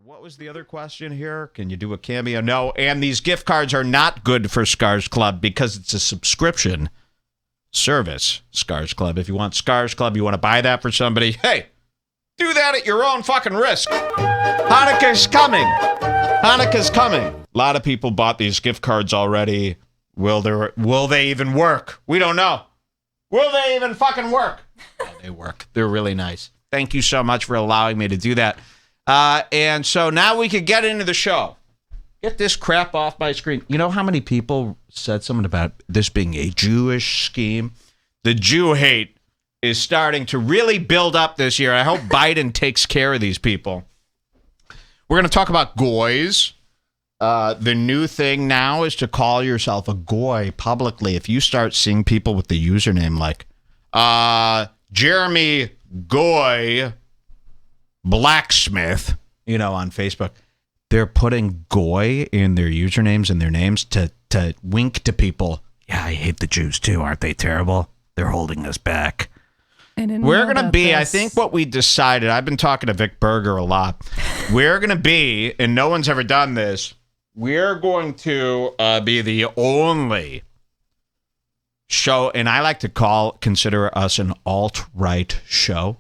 What was the other question here? Can you do a cameo? No, and these gift cards are not good for Scars Club because it's a subscription service, Scars Club. If you want Scars Club, you want to buy that for somebody, hey, do that at your own fucking risk. Hanukkah's coming. Hanukkah's coming. A lot of people bought these gift cards already. Will they even work? We don't know. Will they even fucking work? Oh, they work. They're really nice. Thank you so much for allowing me to do that. And so now we could get into the show. Get this crap off my screen. You know how many people said something about this being a Jewish scheme? The Jew hate is starting to really build up this year. I hope Biden takes care of these people. We're going to talk about goys. The new thing now is to call yourself a goy publicly. If you start seeing people with the username like Jeremy Goy Blacksmith, on Facebook, they're putting goy in their usernames and their names to wink to people. Yeah, I hate the Jews too. Aren't they terrible? They're holding us back. We're going to be, I think what we decided, I've been talking to Vic Berger a lot. We're going to be, and no one's ever done this, we're going to be the only show, and I like to consider us an alt-right show.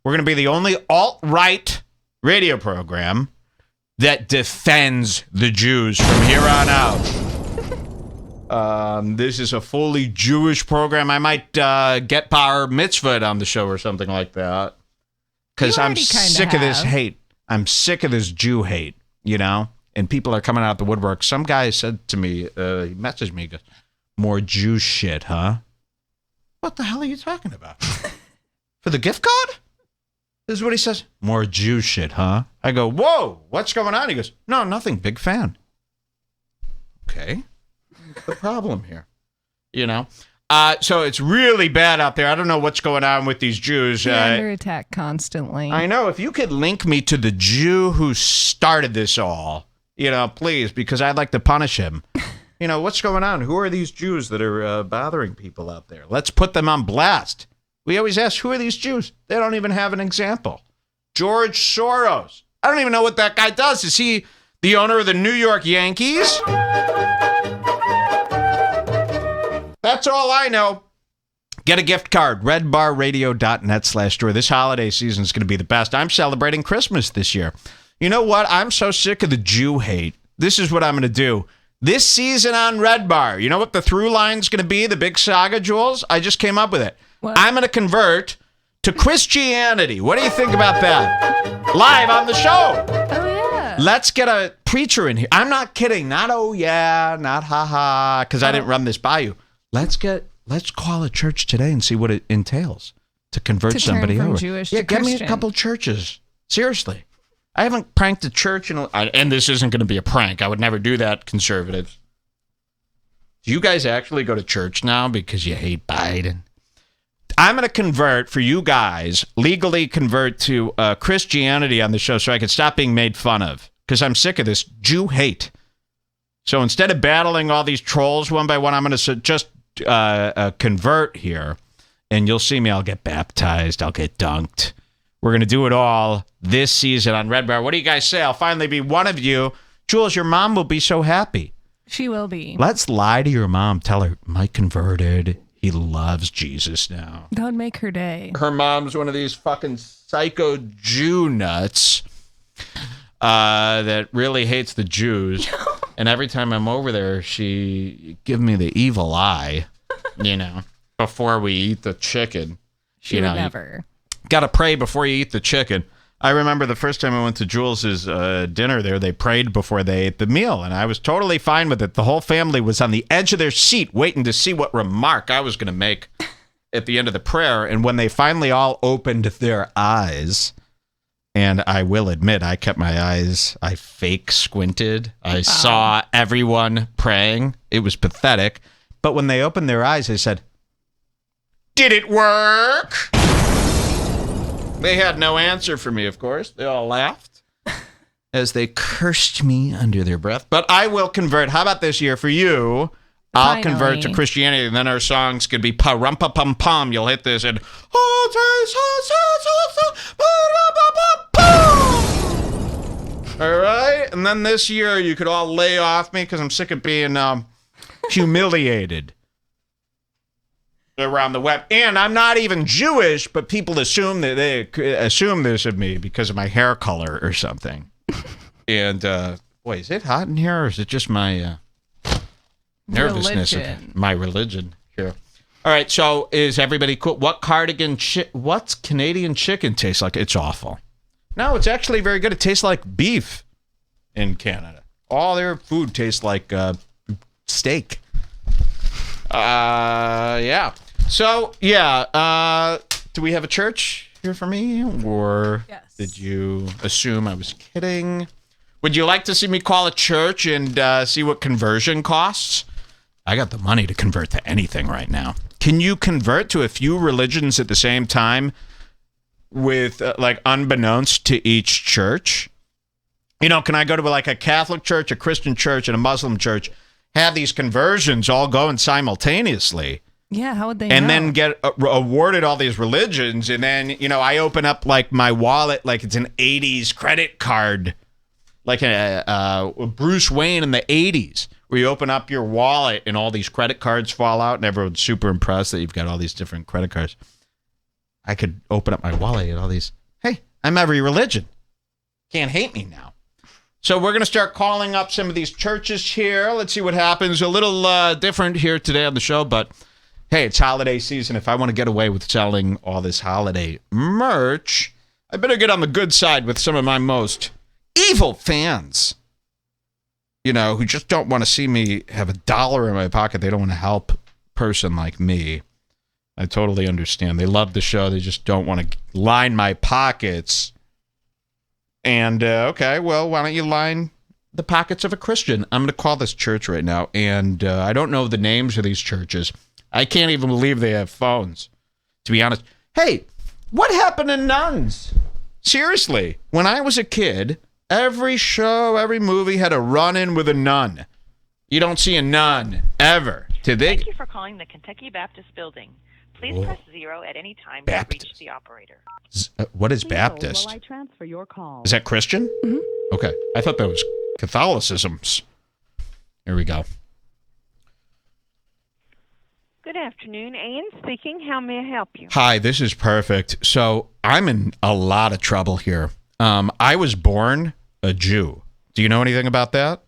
We're going to be the only alt-right radio program that defends the Jews from here on out. This is a fully Jewish program. I might get bar mitzvah on the show or something like that. Because I'm sick of this hate. I'm sick of this Jew hate, And people are coming out the woodwork. Some guy said to me, he messaged me, he goes, more Jew shit, huh? What the hell are you talking about? For the gift card? This is what he says. More Jew shit, huh? I go, whoa, what's going on? He goes, no, nothing, big fan. Okay. What's the problem here? So it's really bad out there. I don't know what's going on with these Jews. They're under attack constantly. I know. If you could link me to the Jew who started this all, please, because I'd like to punish him. What's going on? Who are these Jews that are bothering people out there? Let's put them on blast. We always ask, who are these Jews? They don't even have an example. George Soros. I don't even know what that guy does. Is he the owner of the New York Yankees? That's all I know. Get a gift card. redbarradio.net/store. This holiday season is going to be the best. I'm celebrating Christmas this year. You know what? I'm so sick of the Jew hate. This is what I'm going to do. This season on Red Bar, you know what the through line's going to be? The big saga, Jules? I just came up with it. What? I'm going to convert to Christianity. What do you think about that? Live on the show. Oh, yeah. Let's get a preacher in here. I'm not kidding. Not oh, yeah, not ha-ha, because I didn't run this by you. Let's call a church today and see what it entails to convert somebody over. Jewish to Christian. Give me a couple churches. Seriously. I haven't pranked a church and this isn't going to be a prank. I would never do that, conservatives. Do you guys actually go to church now because you hate Biden? I'm going to convert for you guys, legally convert to Christianity on the show so I can stop being made fun of because I'm sick of this Jew hate. So instead of battling all these trolls one by one, I'm going to just convert here, and you'll see me. I'll get baptized. I'll get dunked. We're going to do it all this season on Red Bar. What do you guys say? I'll finally be one of you. Jules, your mom will be so happy. She will be. Let's lie to your mom. Tell her, Mike converted. He loves Jesus now. That would make her day. Her mom's one of these fucking psycho Jew nuts that really hates the Jews. And every time I'm over there, she gives me the evil eye, before we eat the chicken. She would never. Got to pray before you eat the chicken. I remember the first time I went to Jules's dinner there, they prayed before they ate the meal, and I was totally fine with it. The whole family was on the edge of their seat waiting to see what remark I was going to make at the end of the prayer. And when they finally all opened their eyes, and I will admit, I kept my eyes, I fake squinted. I saw everyone praying. It was pathetic. But when they opened their eyes, they said, "Did it work?" They had no answer for me, of course. They all laughed as they cursed me under their breath. But I will convert. How about this year for you? I'll convert to Christianity, and then our songs could be pa-rum-pa-pum-pum. You'll hit this and All right? And then this year, you could all lay off me because I'm sick of being humiliated around the web. And I'm not even Jewish, but people assume that they assume this of me because of my hair color or something. And, boy, is it hot in here or is it just my nervousness of my religion here? All right, so is everybody cool? What's Canadian chicken taste like? It's awful. No, it's actually very good. It tastes like beef in Canada. All their food tastes like steak. Yeah. So, yeah. Do we have a church here for me? Or yes. Did you assume I was kidding? Would you like to see me call a church and see what conversion costs? I got the money to convert to anything right now. Can you convert to a few religions at the same time with, like, unbeknownst to each church? You know, can I go to, like, a Catholic church, a Christian church, and a Muslim church, have these conversions all going simultaneously? Yeah, how would they and know? Then get awarded all these religions, and then, you know, I open up, like, my wallet like it's an 80s credit card, like a Bruce Wayne in the 80s, where you open up your wallet and all these credit cards fall out, and everyone's super impressed that you've got all these different credit cards. I could open up my wallet and all these, hey, I'm every religion. Can't hate me now. So we're going to start calling up some of these churches here. Let's see what happens. A little different here today on the show, but hey, it's holiday season. If I want to get away with selling all this holiday merch, I better get on the good side with some of my most evil fans. You know, who just don't want to see me have $1 in my pocket. They don't want to help a person like me. I totally understand. They love the show. They just don't want to line my pockets. And, okay, well, why don't you line the pockets of a Christian? I'm going to call this church right now. And I don't know the names of these churches. I can't even believe they have phones, to be honest. Hey, what happened to nuns? Seriously, when I was a kid, every show, every movie had a run-in with a nun. You don't see a nun, ever. Thank you for calling the Kentucky Baptist Building. Please press 0 at any time to reach the operator. What is Baptist? While I transfer your call. Is that Christian? Mm-hmm. Okay. I thought that was Catholicism's. Here we go. Good afternoon. Ann speaking. How may I help you? Hi, this is perfect. So I'm in a lot of trouble here. I was born a Jew. Do you know anything about that?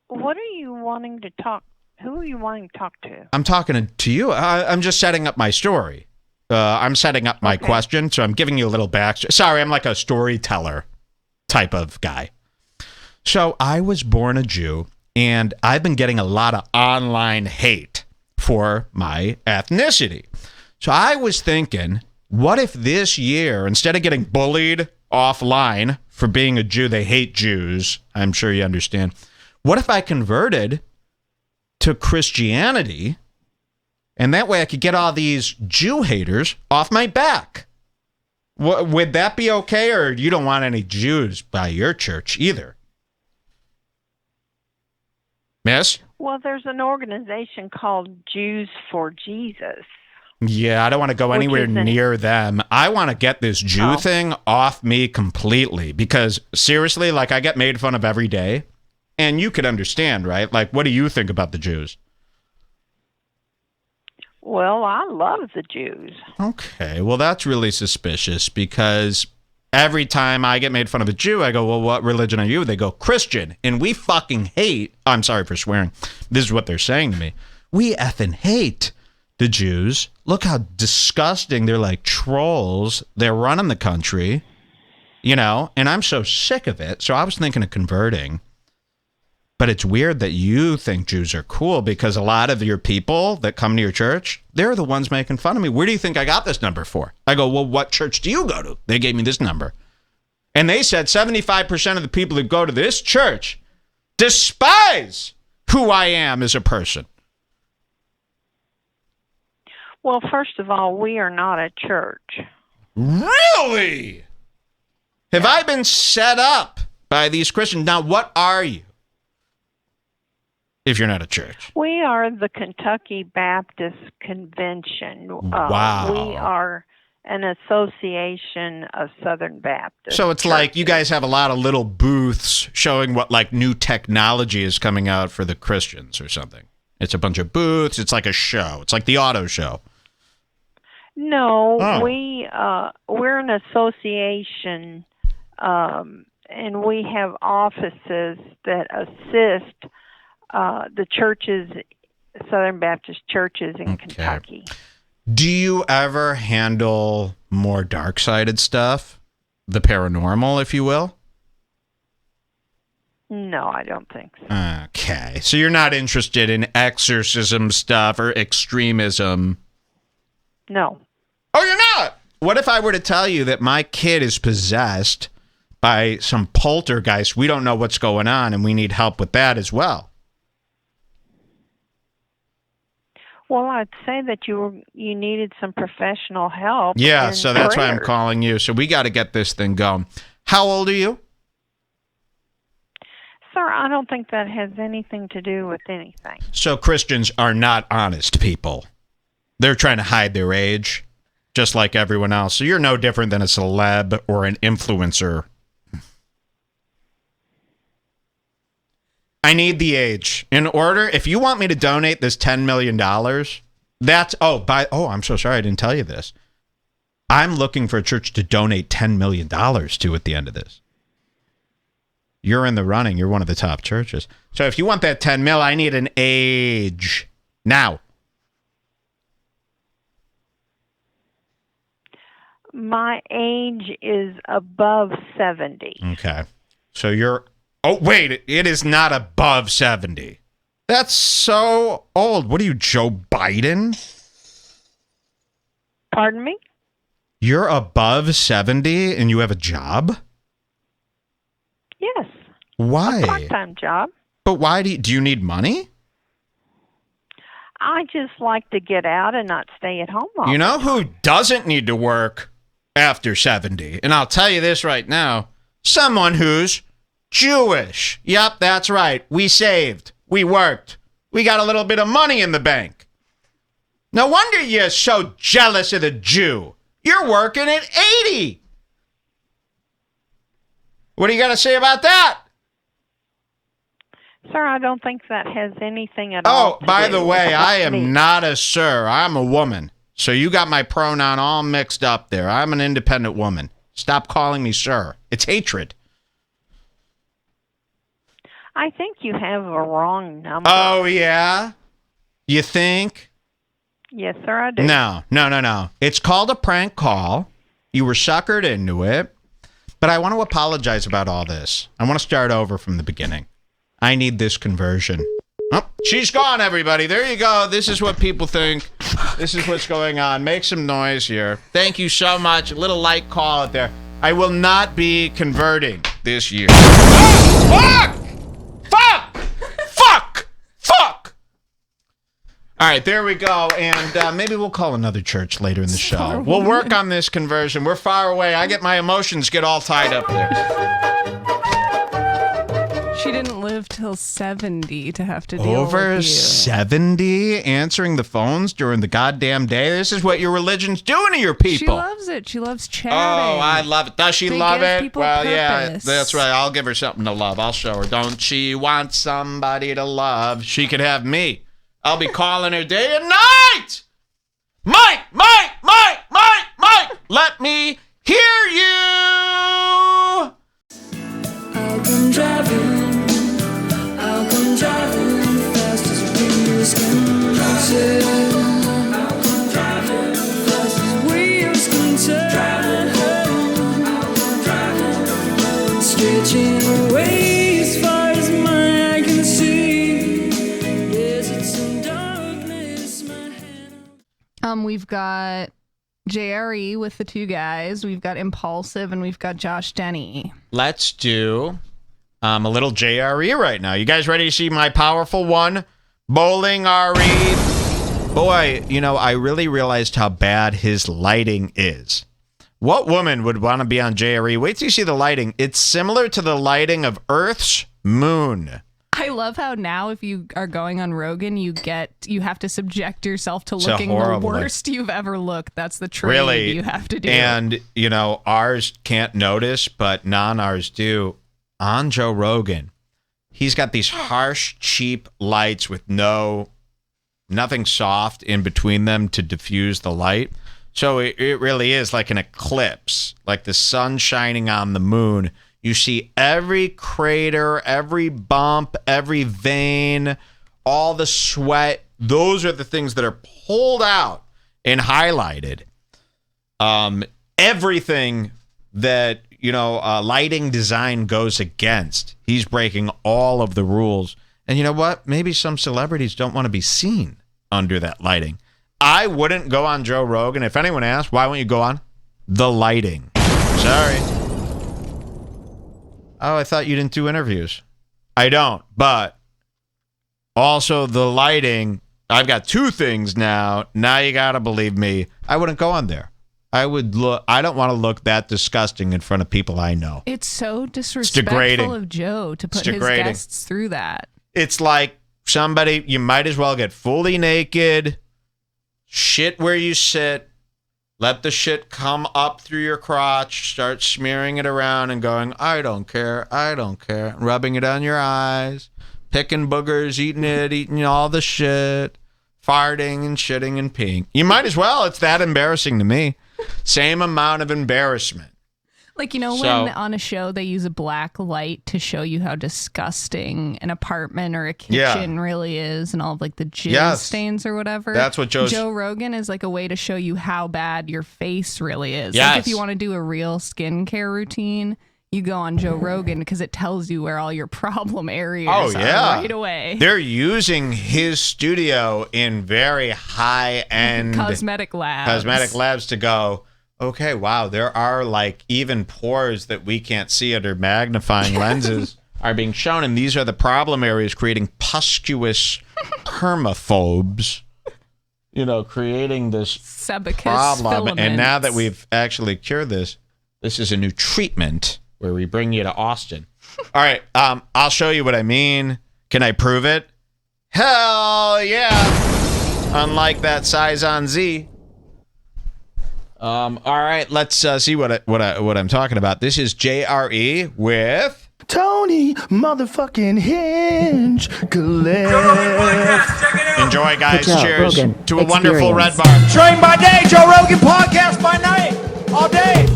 What are you wanting to talk? Who are you wanting to talk to? I'm talking to you. I'm just setting up my story. I'm setting up my question, so I'm giving you a little backstory. Sorry, I'm like a storyteller type of guy. So I was born a Jew, and I've been getting a lot of online hate for my ethnicity. So I was thinking, what if this year, instead of getting bullied offline for being a Jew, they hate Jews, I'm sure you understand. What if I converted to Christianity, and that way I could get all these Jew haters off my back? Would that be okay, or you don't want any Jews by your church either? Miss? Well, there's an organization called Jews for Jesus. Yeah, I don't want to go anywhere near them. I want to get this Jew thing off me completely, because seriously, like, I get made fun of every day. And you could understand, right? Like, what do you think about the Jews? Well, I love the Jews. Okay, well, that's really suspicious, because every time I get made fun of a Jew, I go, well, what religion are you? They go, Christian. And we fucking hate, I'm sorry for swearing, this is what they're saying to me. We effing hate the Jews. Look how disgusting. They're like trolls. They're running the country, you know, and I'm so sick of it. So I was thinking of converting. But it's weird that you think Jews are cool, because a lot of your people that come to your church, they're the ones making fun of me. Where do you think I got this number for? I go, well, what church do you go to? They gave me this number. And they said 75% of the people that go to this church despise who I am as a person. Well, first of all, we are not a church. Really? Have I been set up by these Christians? Now, what are you? If you're not a church. We are the Kentucky Baptist Convention. Wow. We are an association of Southern Baptists. So it's like you guys have a lot of little booths showing what like new technology is coming out for the Christians or something. It's a bunch of booths. It's like a show. It's like the auto show. No, Oh. we're an association, and we have offices that assist the churches, Southern Baptist churches in Kentucky. Do you ever handle more dark-sided stuff? The paranormal, if you will? No, I don't think so. Okay. So you're not interested in exorcism stuff or extremism? No. Oh, you're not? What if I were to tell you that my kid is possessed by some poltergeist? We don't know what's going on, and we need help with that as well. Well, I'd say that you needed some professional help. Yeah, and so that's why I'm prayers. calling you. So we got to get this thing going. How old are you? Sir, I don't think that has anything to do with anything. So Christians are not honest people. They're trying to hide their age, just like everyone else. So you're no different than a celeb or an influencer. I need the age. In order, if you want me to donate this $10 million, that's, I'm so sorry I didn't tell you this. I'm looking for a church to donate $10 million to at the end of this. You're in the running. You're one of the top churches. So if you want that 10 mil, I need an age. Now. My age is above 70. Okay. So you're... Oh, wait. It is not above 70. That's so old. What are you, Joe Biden? Pardon me? You're above 70 and you have a job? Yes. Why? A part-time job. But why do you need money? I just like to get out and not stay at home all You know who doesn't need to work after 70? And I'll tell you this right now. Someone who's Jewish. Yep, that's right. We saved. We worked. We got a little bit of money in the bank. No wonder you're so jealous of the Jew. You're working at 80. What do you got to say about that? Sir, I don't think that has anything at all. Oh, by to the do way, with I me. am not a sir. I'm a woman. So you got my pronoun all mixed up there. I'm an independent woman. Stop calling me sir. It's hatred. I think you have a wrong number. Oh, yeah? You think? Yes, sir, I do. No. It's called a prank call. You were suckered into it. But I want to apologize about all this. I want to start over from the beginning. I need this conversion. Oh, she's gone, everybody. There you go. This is what people think. This is what's going on. Make some noise here. Thank you so much. A little light call out there. I will not be converting this year. Fuck! All right, there we go. And maybe we'll call another church later in the show. We'll work on this conversion. We're far away. I get my emotions get all tied up there. She didn't live till 70 to have to deal Over with you. 70 answering the phones during the goddamn day. This is what your religion's doing to your people. She loves it. She loves chatting. Oh, I love it. Does she They love give it? people Well, yeah, purpose. that's right. I'll give her something to love. I'll show her. Don't she want somebody to love? She could have me. I'll be calling her day and night. Mike, let me hear you. I'll come driving fast as wheels can turn. I'll come driving fast as wheels can turn. I'll come driving, stretching away as far as my eye can see. Deserts and darkness, my hand. We've got JRE with the two guys. We've got Impulsive, and we've got Josh Denny. Let's do a little JRE right now. You guys ready to see my powerful one? Bowling RE. Boy, I really realized how bad his lighting is. What woman would want to be on JRE? Wait till you see the lighting. It's similar to the lighting of Earth's moon. I love how now if you are going on Rogan, you have to subject yourself to looking the horrible, worst you've ever looked. That's the trade Really, you have to do. And, ours can't notice, but non-ours do. On Joe Rogan, he's got these harsh, cheap lights with nothing soft in between them to diffuse the light. So it really is like an eclipse, like the sun shining on the moon. You see every crater, every bump, every vein, all the sweat. Those are the things that are pulled out and highlighted. Everything that, lighting design goes against, he's breaking all of the rules. And you know what? Maybe some celebrities don't want to be seen under that lighting. I wouldn't go on Joe Rogan. If anyone asks, why won't you go on? The lighting. Sorry. Oh, I thought you didn't do interviews. I don't, but also the lighting. I've got two things now. Now you got to believe me. I wouldn't go on there. I don't want to look that disgusting in front of people I know. It's so disrespectful of Joe to put his guests through that. It's like somebody, you might as well get fully naked, shit where you sit, let the shit come up through your crotch, start smearing it around and going, I don't care, rubbing it on your eyes, picking boogers, eating all the shit, farting and shitting and peeing. You might as well. It's that embarrassing to me. Same amount of embarrassment. Like, when on a show they use a black light to show you how disgusting an apartment or a kitchen really is and all of like the jizz stains or whatever. That's what Joe Rogan is like a way to show you how bad your face really is. Yes. Like if you want to do a real skincare routine, you go on Joe Rogan because it tells you where all your problem areas are right away. They're using his studio in very high-end cosmetic labs to go, okay, wow, there are like even pores that we can't see under magnifying lenses are being shown, and these are the problem areas, creating pusculous permaphobes, creating this sebacous problem. filaments. And now that we've actually cured this is a new treatment where we bring you to Austin. All right, I'll show you what I mean. Can I prove it? Hell yeah! Unlike that size on Z. All right, let's see what I'm talking about. This is JRE with Tony motherfucking Hinchcliffe. Enjoy, guys. Joe Cheers Rogan to a wonderful Experience. Redbar. Train by day, Joe Rogan podcast by night, all day.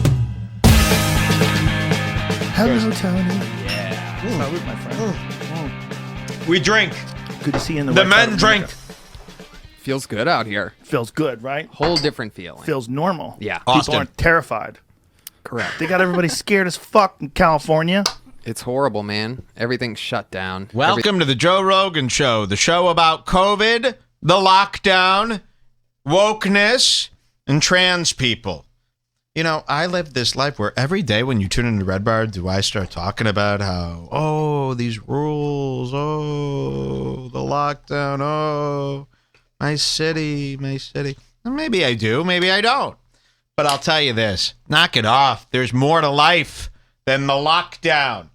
Hello, Tony. Salute, my friend. We drink. Good to see you in the The right side men of drink. America. Feels good out here. Feels good, right? Whole different feeling. Feels normal. Yeah. People Austin. aren't terrified. Correct. They got everybody scared as fuck in California. It's horrible, man. Everything's shut down. Welcome to the Joe Rogan Show, the show about COVID, the lockdown, wokeness, and trans people. I live this life where every day when you tune into Redbar, do I start talking about how, these rules, the lockdown, my city. And maybe I do, maybe I don't. But I'll tell you this, knock it off. There's more to life than the lockdown.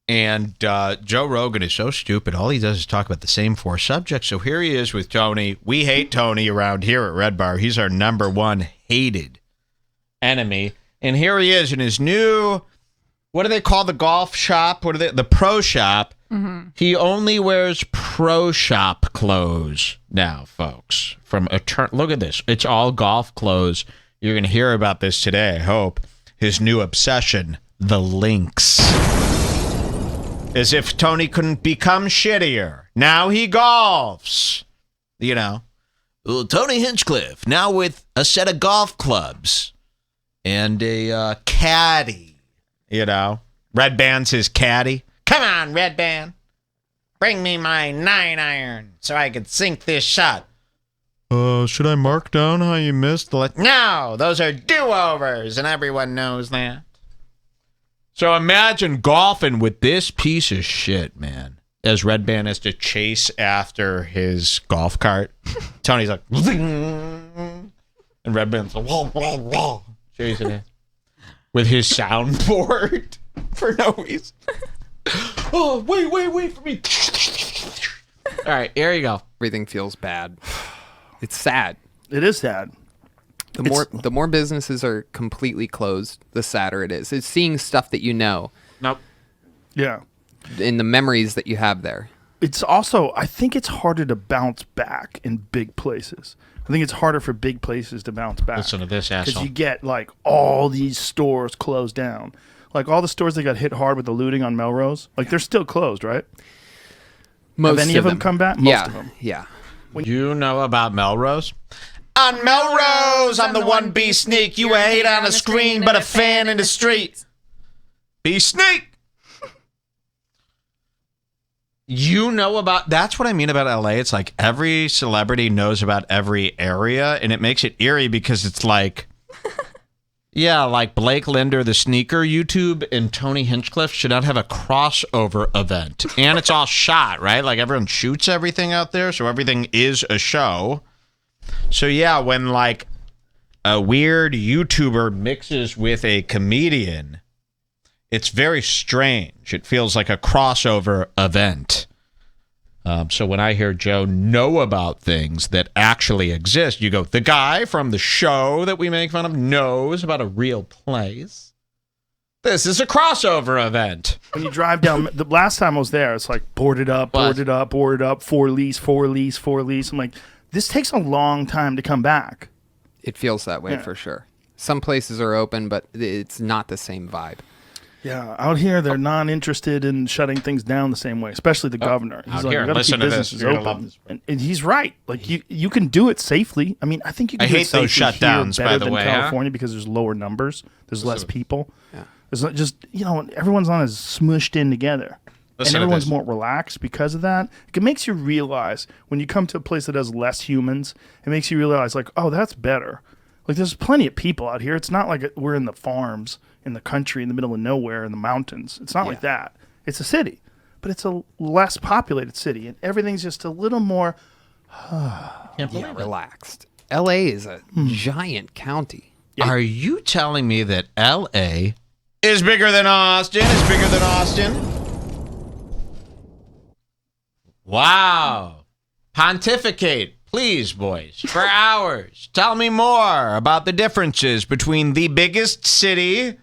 And Joe Rogan is so stupid. All he does is talk about the same four subjects. So here he is with Tony. We hate Tony around here at Redbar. He's our number one hated enemy. And here he is in his new, what do they call the golf shop? The pro shop. Mm-hmm. He only wears pro shop clothes now, folks. Look at this. It's all golf clothes. You're going to hear about this today, I hope. His new obsession, the links. As if Tony couldn't become shittier. Now he golfs. Tony Hinchcliffe, now with a set of golf clubs and a caddy. Red Band's his caddy. Come on, Red Band. Bring me my 9-iron so I can sink this shot. Should I mark down how you missed the... No, those are do-overs, and everyone knows that. So imagine golfing with this piece of shit, man. as Redbar has to chase after his golf cart. Tony's like, and Redbar's like, wah, wah, wah, chasing it with his soundboard for no reason. Oh, wait for me. All right, here you go. Everything feels bad. It's sad. It is sad. The more businesses are completely closed, the sadder it is. It's seeing stuff that you know. Nope. Yeah. In the memories that you have there. It's also, I think it's harder to bounce back in big places. I think it's harder for big places to bounce back. Listen to this, asshole. Because you get, like, all these stores closed down. Like, all the stores that got hit hard with the looting on Melrose, like, they're still closed, right? Most Have any of them come back? Most of them. Yeah. You know about Melrose? On Melrose, I'm the one B sneak. You a hate on the screen, but a fan in the street. B sneak. You know about, that's what I mean about LA. It's like every celebrity knows about every area, and it makes it eerie because it's like, yeah, like Blake Linder, the sneaker YouTube, and Tony Hinchcliffe should not have a crossover event. And it's all shot, right? Like everyone shoots everything out there, so everything is a show. So yeah, when like a weird YouTuber mixes with a comedian, it's very strange. It feels like a crossover event. So when I hear Joe know about things that actually exist, you go, the guy from the show that we make fun of knows about a real place. This is a crossover event. When you drive down, the last time I was there, it's like boarded up, for lease. I'm like, this takes a long time to come back. It feels that way for sure. Some places are open, but it's not the same vibe. Yeah, out here they're not interested in shutting things down the same way, especially the governor. He's like, here, we gotta listen keep to this. businesses You're gonna open. love this. And he's right. Like you can do it safely. I mean, I think you can I do hate it safely those shutdowns, here by better the than way, California because there's lower numbers. There's less people. Yeah. There's not just, everyone's not as smushed in together. Listen and to everyone's this. more relaxed because of that. It makes you realize when you come to a place that has less humans, it makes you realize like, oh, that's better. Like there's plenty of people out here. It's not like we're in the farms in the country in the middle of nowhere in the mountains. It's not like that. It's a city, but it's a less populated city, and everything's just a little more Relaxed. LA is a giant county. Are you telling me that LA is bigger than Austin? Is bigger than Austin? Wow. Pontificate, please, boys, for hours. Tell me more about the differences between the biggest city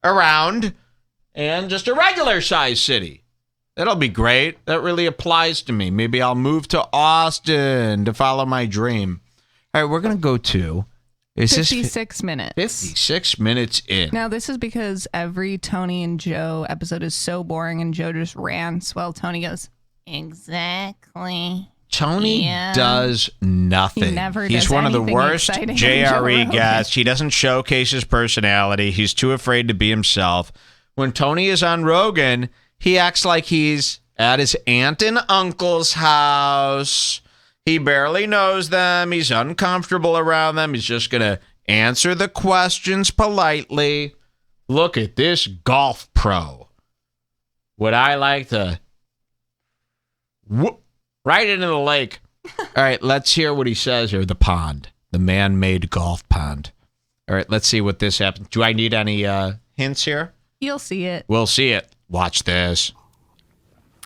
around and just a regular sized city. That'll be great. That really applies to me. Maybe I'll move to Austin to follow my dream. All right, we're going to go to... 56 minutes. 56 minutes in. Now, this is because every Tony and Joe episode is so boring and Joe just rants while Tony goes, exactly. Tony does nothing. He never He's does one of the anything worst exciting on Joe JRE Rogan. guests. He doesn't showcase his personality. He's too afraid to be himself. When Tony is on Rogan, he acts like he's at his aunt and uncle's house. He barely knows them. He's uncomfortable around them. He's just going to answer the questions politely. Look at this golf pro. Would I like to whoop right into the lake? All right, let's hear what he says here. The pond, the man-made golf pond. All right, let's see what this happens. Do I need any hints here? You'll see it. We'll see it. Watch this.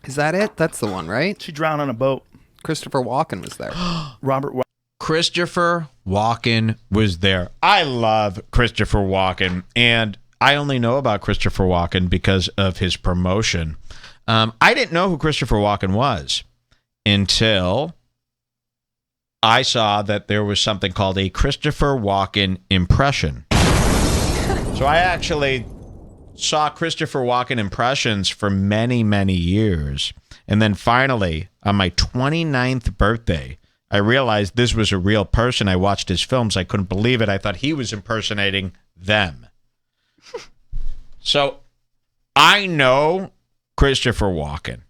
Is that it? That's the one, right? She drowned on a boat. Christopher Walken was there. Christopher Walken was there. I love Christopher Walken, and I only know about Christopher Walken because of his promotion. I didn't know who Christopher Walken was until I saw that there was something called a Christopher Walken impression. So I actually saw Christopher Walken impressions for many, many years. And then finally, on my 29th birthday, I realized this was a real person. I watched his films. I couldn't believe it. I thought he was impersonating them. So I know Christopher Walken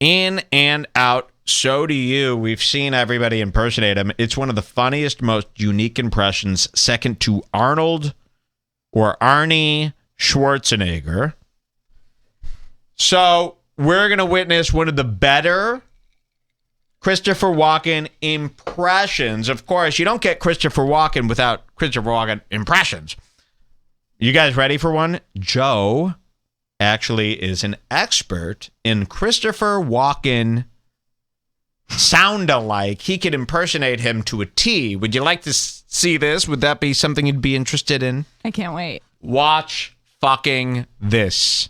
in and out. So do you. We've seen everybody impersonate him. It's one of the funniest, most unique impressions, second to Arnold or Arnie Schwarzenegger. So we're going to witness one of the better Christopher Walken impressions. Of course, you don't get Christopher Walken without Christopher Walken impressions. You guys ready for one? Joe actually is an expert in Christopher Walken sound-alike. He could impersonate him to a T. Would you like to see this? Would that be something you'd be interested in? I can't wait. Watch fucking this.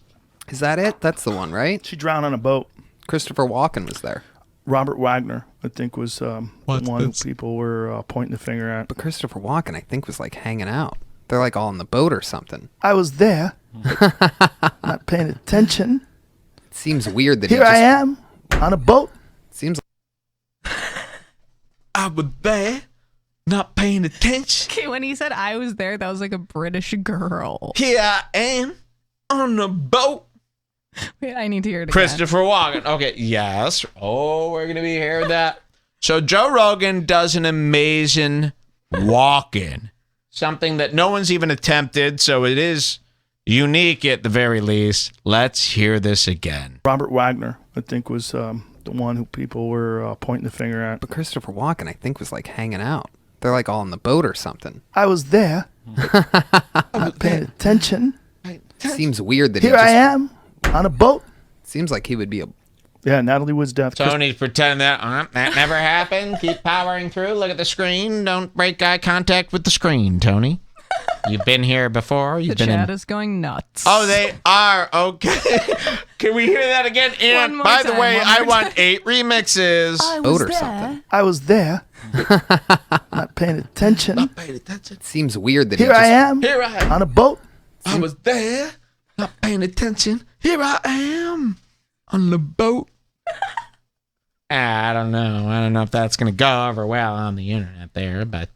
Is that it? That's the one, right? She drowned on a boat. Christopher Walken was there. Robert Wagner, I think, was the one who people were pointing the finger at. But Christopher Walken, I think, was like hanging out. They're like all on the boat or something. I was there, not paying attention. It seems weird that Here I am, on a boat. Seems I was there, not paying attention. Okay, when he said I was there, that was like a British girl. Here I am, on a boat. Wait, I need to hear it again. Christopher Walken. Okay, yes. Oh, we're going to be hearing that. So Joe Rogan does an amazing walk-in. Something that no one's even attempted, so it is unique at the very least. Let's hear this again. Robert Wagner, I think, was the one who people were pointing the finger at. But Christopher Walken, I think, was like hanging out. They're like all on the boat or something. I was there, not paying attention. Seems weird that Here I am, on a boat. Seems like he would be a... Yeah, Natalie Wood's death. Tony's pretending that never happened. Keep powering through. Look at the screen. Don't break eye contact with the screen, Tony. You've been here before. You've the been chat is going nuts. Oh, they are. Okay. Can we hear that again? And by the way, I want 8 remixes. Boat or something. I was there, not paying attention. Not paying attention. Seems weird that Here I am, on a boat. I was there, not paying attention. Here I am, on the boat. I don't know. I don't know if that's going to go over well on the internet there, but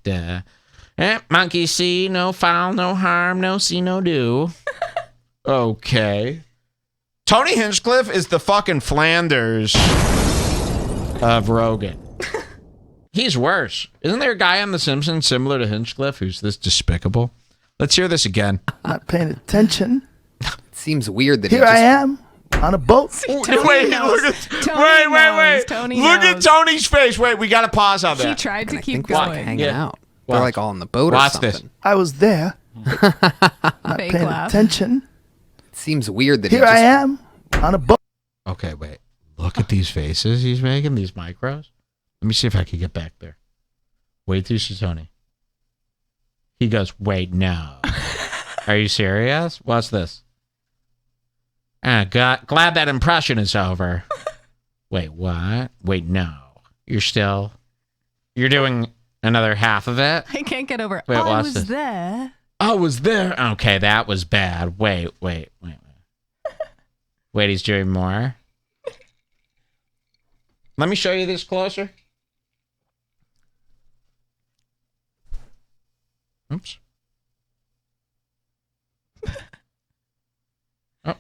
monkey see, no foul, no harm, no see, no do. Okay. Tony Hinchcliffe is the fucking Flanders of Rogan. He's worse. Isn't there a guy on The Simpsons similar to Hinchcliffe who's this despicable? Let's hear this again. Not paying attention. Seems weird that Here I am, on a boat. Wait, Tony. Look at Tony's face. Wait, we got to pause on that. He tried to keep going. going. Hanging out. They're like all on the boat or something. This. I was there, not Fake paying laugh. attention. Seems weird that Here I am, on a boat. Okay, wait. Look at these faces he's making, these micros. Let me see if I can get back there. Wait till you see Tony. He goes, wait, no. Are you serious? What's this? Glad that impression is over. Wait, what? Wait, no. You're doing another half of it? I can't get over it. Wait, I watch was this. there. I was there. Okay, that was bad. Wait. Wait, he's doing more. Let me show you this closer. Oops. Oh.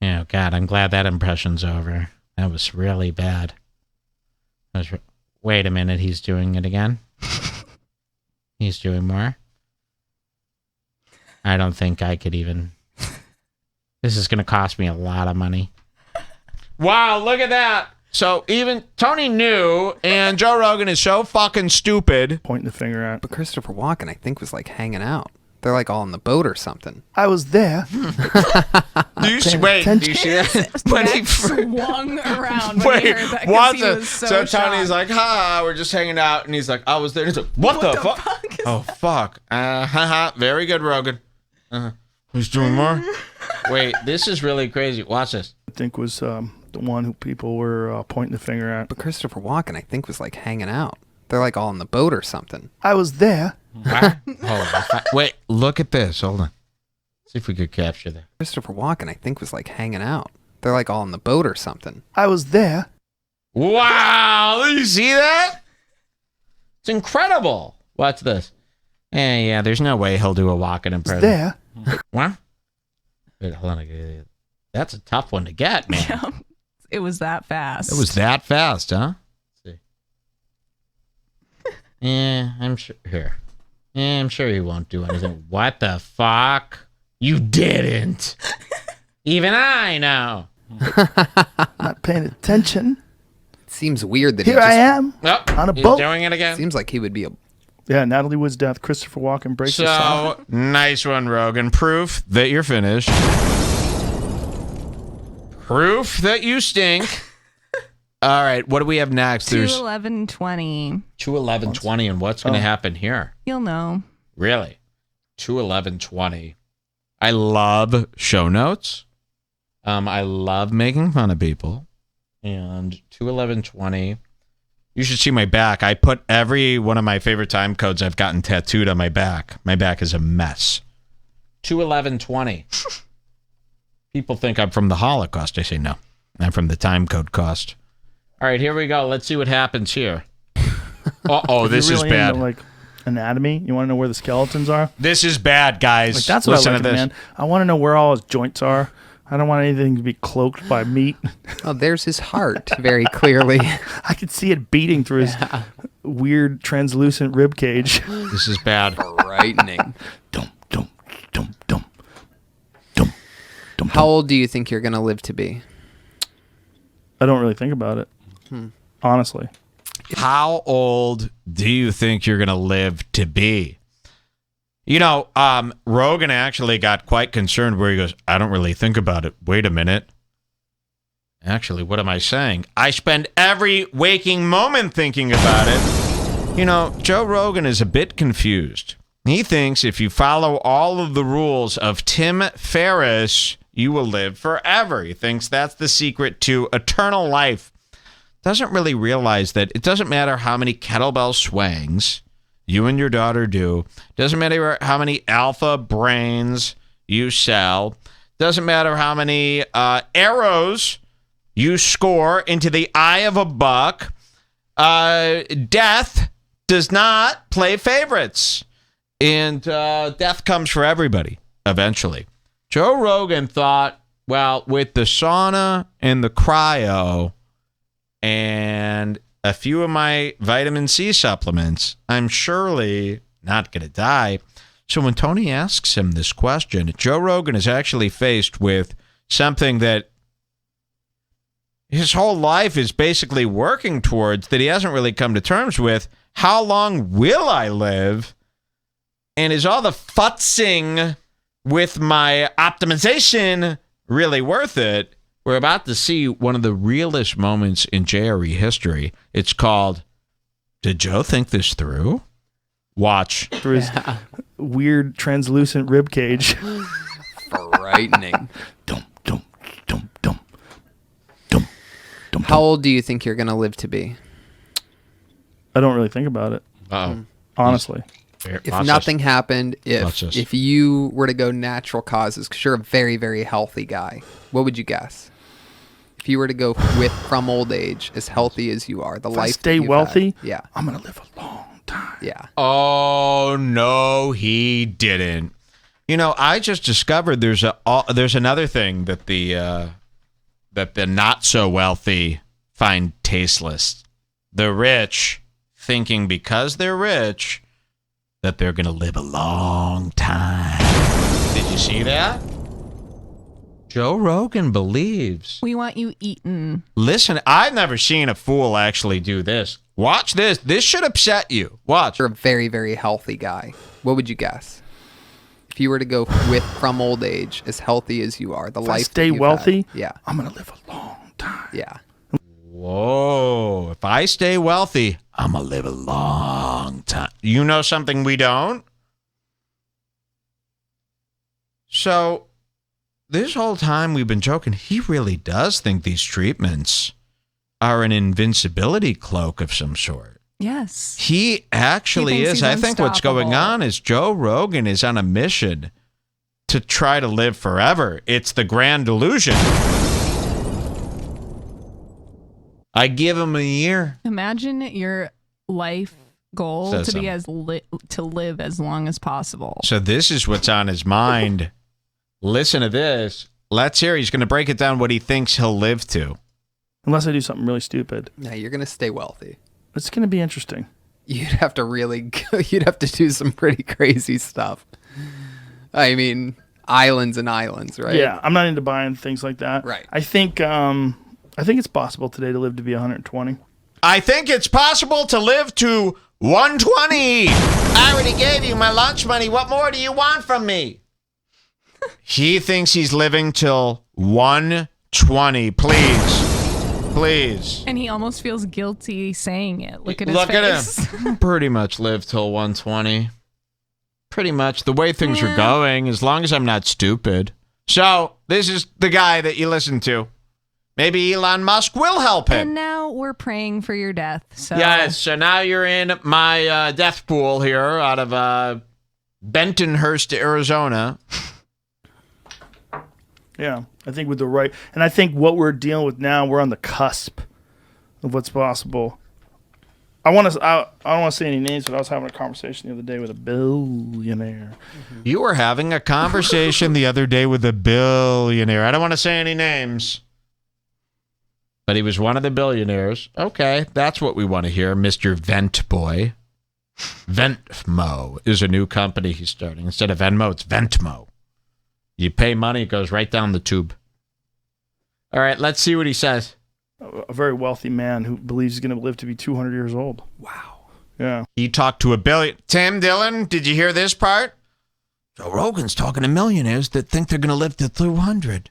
Oh, God, I'm glad that impression's over. That was really bad. Wait a minute, he's doing it again. He's doing more. I don't think I could even... This is going to cost me a lot of money. Wow, look at that. So even Tony knew, and Joe Rogan is so fucking stupid. Pointing the finger at. But Christopher Walken, I think, was like hanging out. They're like all on the boat or something. I was there. Do you see that? When he swung around when he heard that because he was so Tony's shocked. like, we're just hanging out, and he's like, I was there. And he's like, what the fuck? Oh, fuck. Very good, Rogan. Who's doing more? Wait, this is really crazy. Watch this. I think was the one who people were pointing the finger at. But Christopher Walken, I think, was like hanging out. They're like all on the boat or something. I was there. Wait, look at this. Hold on. See if we could capture that. Christopher Walken, I think, was like hanging out. They're like all on the boat or something. I was there. Wow, did you see that? It's incredible. Watch this. Yeah, there's no way he'll do a Walken impression. There. What? Wait, hold on. That's a tough one to get, man. Yeah, it was that fast. It was that fast, huh? Let's see. Yeah, I'm sure. Here. Yeah, I'm sure he won't do anything. What the fuck? You didn't. Even I know. Not paying attention. Seems weird that Here I am on a boat. Doing it again. Seems like he would be a. Yeah, Natalie Wood's death. Christopher Walken breaks his silence. So, nice one, Rogan. Proof that you're finished. Proof that you stink. All right, what do we have next? 2/11/20. 2/11/20, and what's going to happen here? You'll know. Really? 2/11/20. I love show notes. I love making fun of people. And 2/11/20. You should see my back. I put every one of my favorite time codes I've gotten tattooed on my back. My back is a mess. 2/11/20. People think I'm from the Holocaust. I say no. I'm from the time code cost. All right, here we go. Let's see what happens here. Uh-oh, this is bad. Into, like, anatomy? You want to know where the skeletons are? This is bad, guys. Like, that's what I like, man. I want to know where all his joints are. I don't want anything to be cloaked by meat. Oh, there's his heart, very clearly. I could see it beating through his weird translucent rib cage. This is bad. Frightening. Dum, dum, dum, dum. How old do you think you're going to live to be? I don't really think about it. Honestly. How old do you think you're going to live to be? You know, Rogan actually got quite concerned where he goes, I don't really think about it. Wait a minute. Actually, what am I saying? I spend every waking moment thinking about it. You know, Joe Rogan is a bit confused. He thinks if you follow all of the rules of Tim Ferriss, you will live forever. He thinks that's the secret to eternal life. Doesn't really realize that it doesn't matter how many kettlebell swings you and your daughter do. Doesn't matter how many alpha brains you sell. Doesn't matter how many arrows you score into the eye of a buck. Death does not play favorites. And death comes for everybody eventually. Joe Rogan thought, well, with the sauna and the cryo and a few of my vitamin C supplements, I'm surely not going to die. So when Tony asks him this question, Joe Rogan is actually faced with something that his whole life is basically working towards that he hasn't really come to terms with. How long will I live? And is all the futzing with my optimization really worth it? We're about to see one of the realest moments in JRE history. It's called, Did Joe think this through? Watch. Through his weird translucent rib cage. Frightening. Dum, dum, dum, dum. Dum, dum. How old do you think you're going to live to be? I don't really think about it. Honestly. If nothing happened, if you were to go natural causes, because you're a very, very healthy guy, what would you guess? If you were to go from old age, as healthy as you are, the life stay wealthy, yeah, I'm gonna live a long time. Yeah. Oh no, he didn't. You know, I just discovered there's another thing that the not so wealthy find tasteless. The rich thinking because they're rich that they're gonna live a long time. Did you see that? Joe Rogan believes. We want you eaten. Listen, I've never seen a fool actually do this. Watch this. This should upset you. Watch. You're a very, very healthy guy. What would you guess? If you were to go from old age, as healthy as you are, the life stay wealthy, yeah, I'm gonna live a long time. Yeah. Whoa. If I stay wealthy, I'm gonna live a long time. You know something we don't? So this whole time we've been joking, he really does think these treatments are an invincibility cloak of some sort. Yes. He actually is. I think what's going on is Joe Rogan is on a mission to try to live forever. It's the grand delusion. I give him a year. Imagine your life goal to be to live as long as possible. So this is what's on his mind. Listen to this. Let's hear. He's going to break it down what he thinks he'll live to. Unless I do something really stupid. No, you're going to stay wealthy. It's going to be interesting. You'd have to do some pretty crazy stuff. I mean, islands and islands, right? Yeah, I'm not into buying things like that. Right. I think it's possible today to live to be 120. I think it's possible to live to 120. I already gave you my lunch money. What more do you want from me? He thinks he's living till 120. Please. And he almost feels guilty saying it. Look at him. Pretty much live till 120. Pretty much the way things are going, as long as I'm not stupid. So, this is the guy that you listen to. Maybe Elon Musk will help him. And now we're praying for your death. So. Yes, so now you're in my death pool here out of Bentonhurst, Arizona. Yeah, I think with the right... And I think what we're dealing with now, we're on the cusp of what's possible. I don't want to say any names, but I was having a conversation the other day with a billionaire. Mm-hmm. You were having a conversation the other day with a billionaire. I don't want to say any names. But he was one of the billionaires. Okay, that's what we want to hear, Mr. Vent Boy. Ventmo is a new company he's starting. Instead of Venmo, it's Ventmo. You pay money, it goes right down the tube. All right, let's see what he says. A very wealthy man who believes he's going to live to be 200 years old. Wow. Yeah. He talked to a billion. Tim Dillon, did you hear this part? Joe Rogan's talking to millionaires that think they're going to live to 200.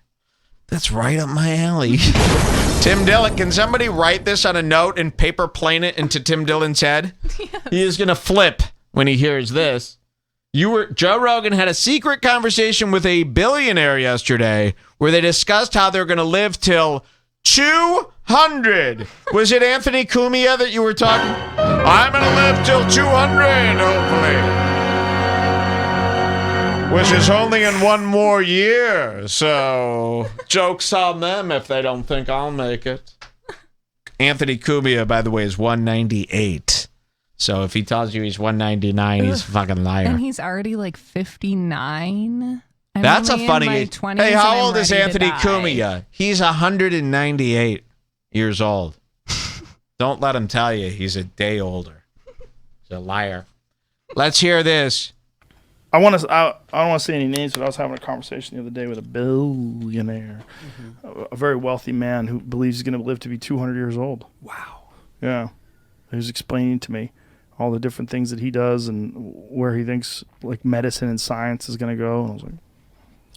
That's right up my alley. Tim Dillon, can somebody write this on a note and paper plane it into Tim Dillon's head? Yes. He is going to flip when he hears this. Joe Rogan had a secret conversation with a billionaire yesterday where they discussed how they're going to live till 200. Was it Anthony Cumia that you were talking? I'm going to live till 200, hopefully. Which is only in one more year, so joke's on them if they don't think I'll make it. Anthony Cumia, by the way, is 198. So if he tells you he's 199, he's a fucking liar. And he's already like 59. That's a funny age. Hey, how old is Anthony Cumia? He's 198 years old. Don't let him tell you he's a day older. He's a liar. Let's hear this. I don't want to say any names, but I was having a conversation the other day with a billionaire, a very wealthy man who believes he's going to live to be 200 years old. Wow. Yeah. He was explaining to me all the different things that he does and where he thinks like medicine and science is going to go. And I was like,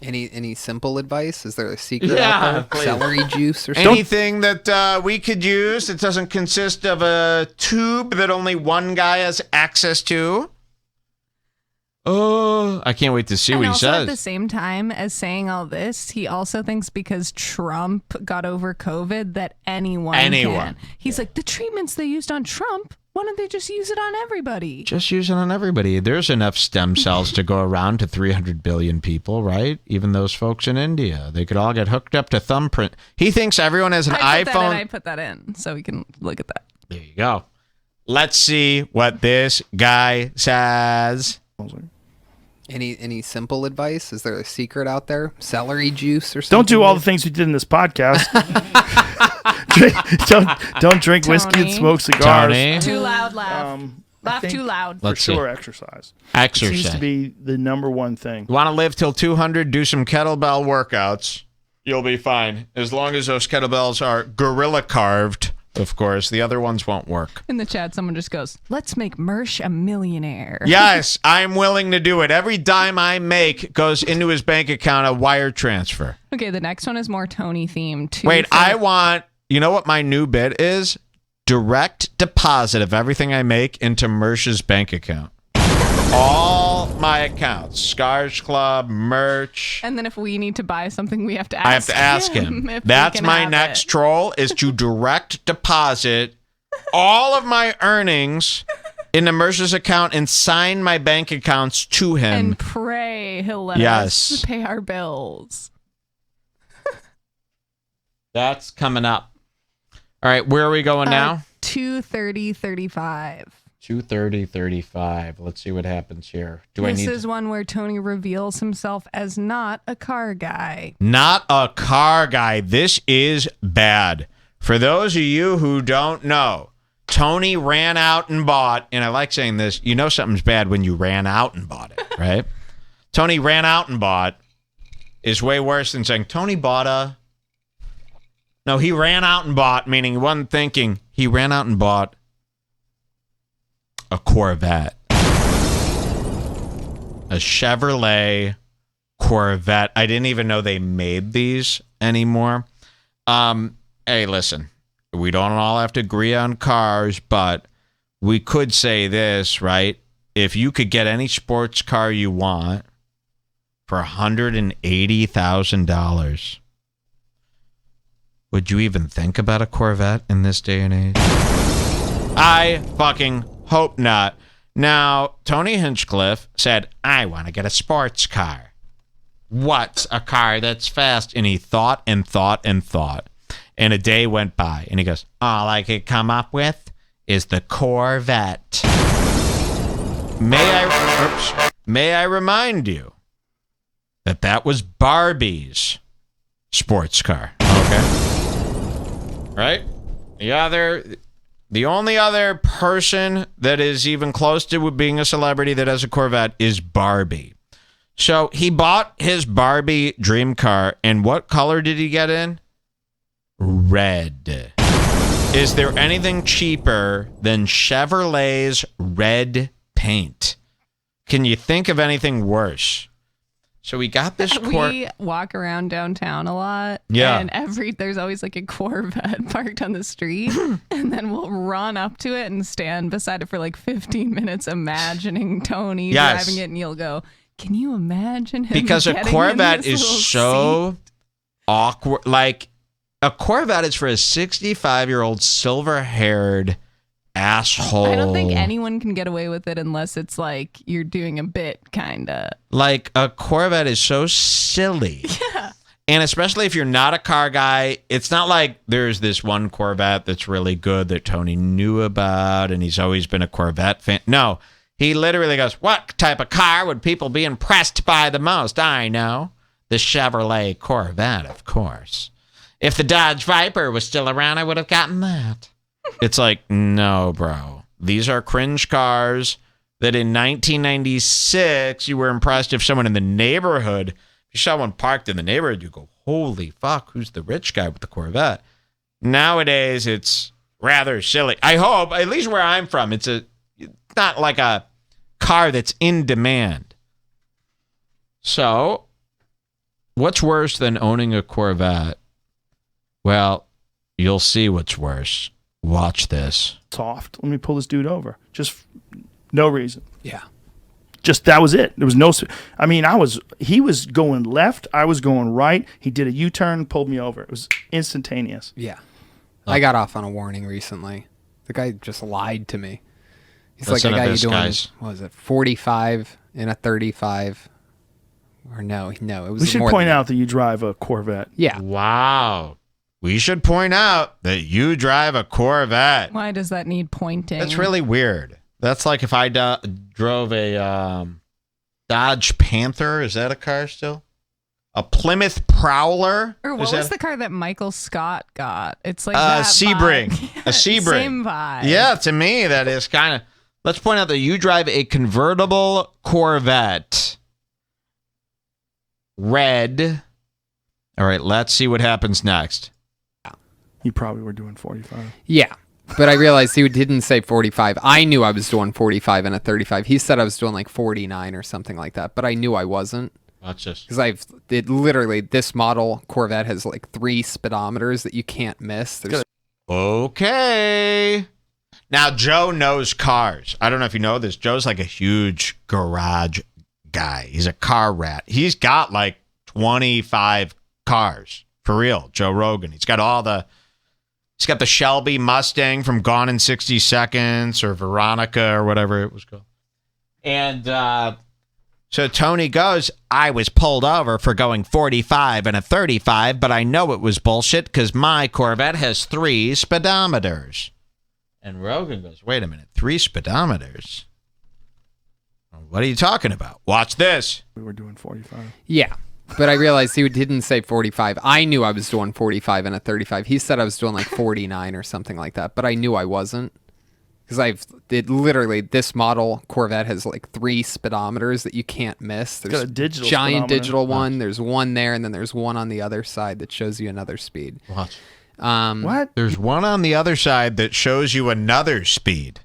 any simple advice? Is there a secret out there? Please. Celery juice or something? Anything that we could use that doesn't consist of a tube that only one guy has access to? Oh, I can't wait to see what he says. At the same time as saying all this, he also thinks because Trump got over COVID that anyone can. He's like, the treatments they used on Trump, why don't they just use it on everybody? Just use it on everybody. There's enough stem cells to go around to 300 billion people, right? Even those folks in India. They could all get hooked up to thumbprint. He thinks everyone has an iPhone. I put that in so we can look at that. There you go. Let's see what this guy says. Any simple advice? Is there a secret out there? Celery juice or something? Don't do all the things we did in this podcast. don't drink whiskey and smoke cigars. Tony. Too loud, laugh. Laugh too loud. For sure, exercise. Exercise. It seems to be the number one thing. You want to live till 200? Do some kettlebell workouts. You'll be fine. As long as those kettlebells are gorilla carved, of course. The other ones won't work. In the chat, someone just goes, let's make Mersh a millionaire. Yes, I'm willing to do it. Every dime I make goes into his bank account, a wire transfer. Okay, the next one is more Tony themed. Wait, you know what my new bit is? Direct deposit of everything I make into Mersh's bank account. All my accounts, Scars Club, merch. And then if we need to buy something, we have to ask him. I have to ask him. That's my next troll, is to direct deposit all of my earnings into Mercer's account and sign my bank accounts to him. And pray he'll let us pay our bills. That's coming up. All right, where are we going now? 2:30:35. 2:30:35. Let's see what happens here. This is one where Tony reveals himself as not a car guy. Not a car guy. This is bad. For those of you who don't know, Tony ran out and bought, and I like saying this, you know something's bad when you ran out and bought it, right? Tony ran out and bought is way worse than saying Tony bought a... No, he ran out and bought, meaning he wasn't thinking. He ran out and bought a Corvette. A Chevrolet Corvette. I didn't even know they made these anymore. Hey, listen. We don't all have to agree on cars, but we could say this, right? If you could get any sports car you want for $180,000, would you even think about a Corvette in this day and age? I fucking hope not. Now, Tony Hinchcliffe said, I want to get a sports car. What's a car that's fast? And he thought and thought and thought. And a day went by, and he goes, all I could come up with is the Corvette. May I remind you that was Barbie's sports car. Okay? Right? The only other person that is even close to being a celebrity that has a Corvette is Barbie. So he bought his Barbie dream car, and what color did he get in? Red. Is there anything cheaper than Chevrolet's red paint? Can you think of anything worse? So we got this We walk around downtown a lot. Yeah. And there's always like a Corvette parked on the street. And then we'll run up to it and stand beside it for like 15 minutes imagining Tony driving it. And you'll go, can you imagine him? Because a Corvette is so awkward. Like, a Corvette is for a 65-year-old silver-haired asshole. I don't think anyone can get away with it unless it's like you're doing a bit, kind of. Like, a Corvette is so silly. Yeah. And especially if you're not a car guy, it's not like there's this one Corvette that's really good that Tony knew about and he's always been a Corvette fan. No, he literally goes, what type of car would people be impressed by the most? I know. The Chevrolet Corvette, of course. If the Dodge Viper was still around, I would have gotten that. It's like, no, bro. These are cringe cars that in 1996, you were impressed if someone in the neighborhood, if you saw one parked in the neighborhood, you go, holy fuck, who's the rich guy with the Corvette? Nowadays, it's rather silly. I hope, at least where I'm from, it's not like a car that's in demand. So, what's worse than owning a Corvette? Well, you'll see what's worse. Watch this. Soft. Let me pull this dude over. Just no reason. Yeah. Just that was it. There was no. I mean, he was going left. I was going right. He did a U-turn, pulled me over. It was instantaneous. Yeah. I got off on a warning recently. The guy just lied to me. He's Listen like, I got you doing, guys. what was it, 45 and a 35. Or no, it was We should more point than out that you drive a Corvette. Yeah. Wow. We should point out that you drive a Corvette. Why does that need pointing? That's really weird. That's like if I drove a Dodge Panther. Is that a car still? A Plymouth Prowler? Or what was the car that Michael Scott got? It's like a that Sebring. vibe. A Sebring. Same vibe. Yeah, to me, that is kind of... Let's point out that you drive a convertible Corvette. Red. All right, let's see what happens next. You probably were doing 45. Yeah. But I realized he didn't say 45. I knew I was doing 45 and a 35. He said I was doing like 49 or something like that, but I knew I wasn't. Watch this. Because literally, this model Corvette has like 3 speedometers that you can't miss. Okay. Now, Joe knows cars. I don't know if you know this. Joe's like a huge garage guy. He's a car rat. He's got like 25 cars. For real. Joe Rogan. He's got the Shelby Mustang from Gone in 60 Seconds or Veronica or whatever it was called. And so Tony goes, I was pulled over for going 45 and a 35, but I know it was bullshit because my Corvette has 3 speedometers. And Rogan goes, wait a minute, 3 speedometers? What are you talking about? Watch this. We were doing 45. Yeah. But I realized he didn't say 45. I knew I was doing 45 and a 35. He said I was doing like 49 or something like that, but I knew I wasn't. Because literally, this model Corvette has like 3 speedometers that you can't miss. There's got a digital giant speedometer. digital one. There's one there, and then there's one on the other side that shows you another speed. Watch. What? There's one on the other side that shows you another speed.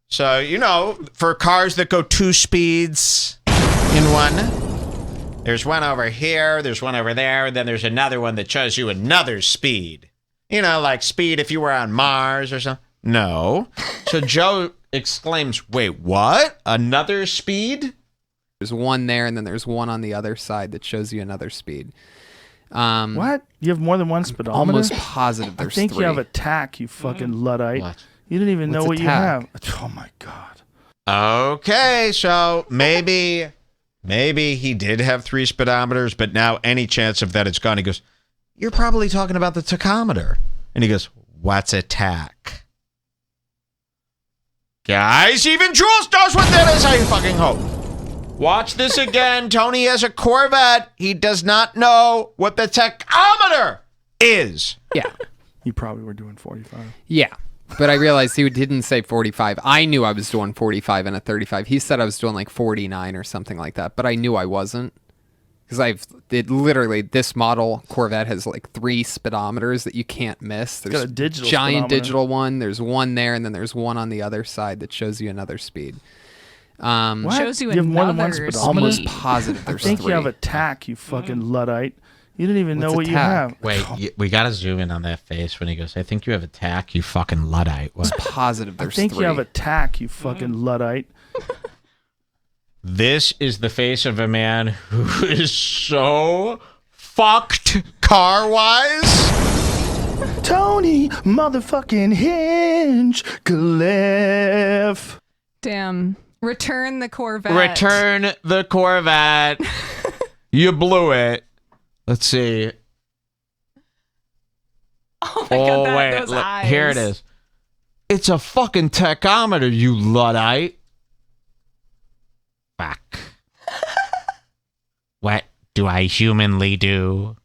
So, you know, for cars that go 2 speeds in one, there's one over here, there's one over there, and then there's another one that shows you another speed. You know, like speed if you were on Mars or something. No. So Joe exclaims, wait, what? Another speed? There's one there, and then there's one on the other side that shows you another speed. What? You have more than one speedometer? Almost positive there's 3. I think you have a tack, you fucking Luddite. What? You didn't even know What's what a you have. tack? Oh, my God. Okay, so maybe he did have 3 speedometers, but now any chance of that it's gone. He goes, you're probably talking about the tachometer. And he goes, what's a tack? Guys, even Jules knows what that is, I fucking hope. Watch this again. Tony has a Corvette. He does not know what the tachometer is. Yeah. You probably were doing 45. Yeah. But I realized he didn't say 45. I knew I was doing 45 and a 35. He said I was doing like 49 or something like that, but I knew I wasn't. Because literally, this model Corvette has like 3 speedometers that you can't miss. There's got a digital giant speedometer. digital one. There's one there, and then there's one on the other side that shows you another speed. What? Shows you have more than one another speedometer? Almost positive I there's think 3. you have a tack, you fucking Luddite. You didn't even know What's what a you tack? have. Wait, we got to zoom in on that face when he goes, I think you have a tack, you fucking Luddite. What? Positive I there's think 3. you have a tack, you fucking Luddite. This is the face of a man who is so fucked car-wise. Tony motherfucking Hinchcliffe. Damn. Return the Corvette. Return the Corvette. You blew it. Let's see. Oh my God, those eyes. Here it is. It's a fucking tachometer, you Luddite. Fuck. What do I humanly do?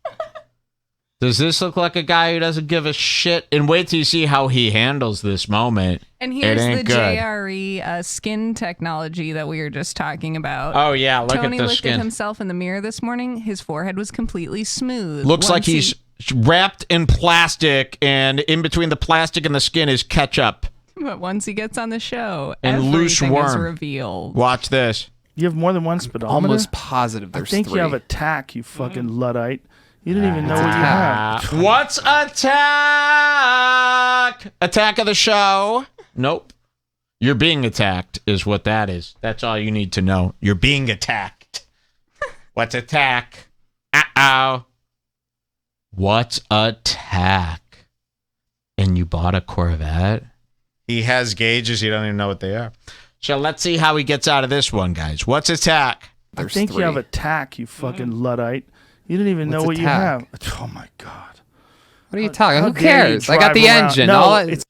Does this look like a guy who doesn't give a shit? And wait till you see how he handles this moment. And here's ain't the good. JRE skin technology that we were just talking about. Oh, yeah, look Tony at the looked skin. at himself in the mirror this morning. His forehead was completely smooth. Looks like Once he's wrapped in plastic, and in between the plastic and the skin is ketchup. But once he gets on the show, And loose everything is worm. revealed. Watch this. You have more than one speedometer? Almost positive I there's think 3. you have a tack, you fucking Luddite. You didn't even know What's what a you have. What's attack? Attack of the show? Nope. You're being attacked is what that is. That's all you need to know. You're being attacked. What's attack? Uh-oh. What's attack? And you bought a Corvette? He has gauges. You don't even know what they are. So let's see how he gets out of this one, guys. What's attack? I think you have a tack, you fucking Luddite. You didn't even know what What's a you have. tack? Oh, my God. What are you talking? How Who dare you cares? I got drive the around- engine. No, it's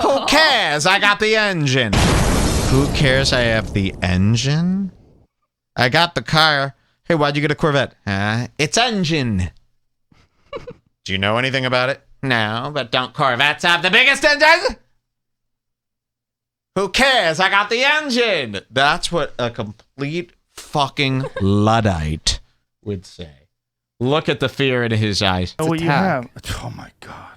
Who cares? I got the engine. Who cares? I have the engine. I got the car. Hey, why'd you get a Corvette? It's engine. Do you know anything about it? No, but don't Corvettes have the biggest engine? Who cares? I got the engine. That's what a complete fucking Luddite would say. Look at the fear in his eyes. know what you tack. have. Oh, my God.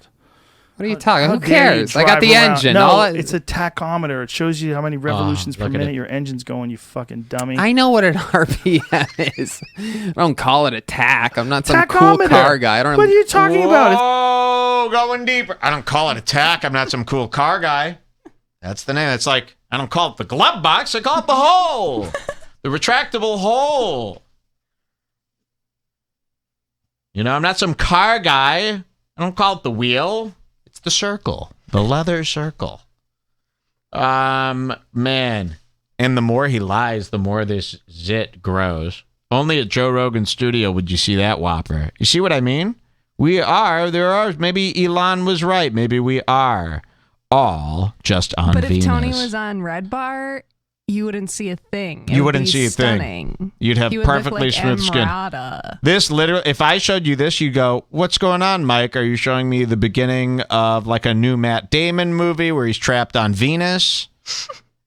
What are you talking? How Who dare you cares? I got drive the around- engine. No, it's a tachometer. It shows you how many revolutions per look at minute it. your engine's going, you fucking dummy. I know what an RPM is. I don't call it a tack. I'm not some cool Tachometer. car guy. I don't. What are you talking about? It's- Oh, going deeper. I don't call it attack. I'm not some cool car guy. That's the name. It's like, I don't call it the glove box. I call it the hole. The retractable hole. You know, I'm not some car guy. I don't call it the wheel. It's the circle. The leather circle. Man. And the more he lies, the more this zit grows. Only at Joe Rogan's studio would you see that whopper. You see what I mean? Maybe Elon was right. Maybe we are all just on But if Venus. Tony was on Redbar, you wouldn't see a thing. You wouldn't see a thing. You'd have perfectly smooth skin. This literally, if I showed you this, you'd go, "What's going on, Mike? Are you showing me the beginning of like a new Matt Damon movie where he's trapped on Venus?"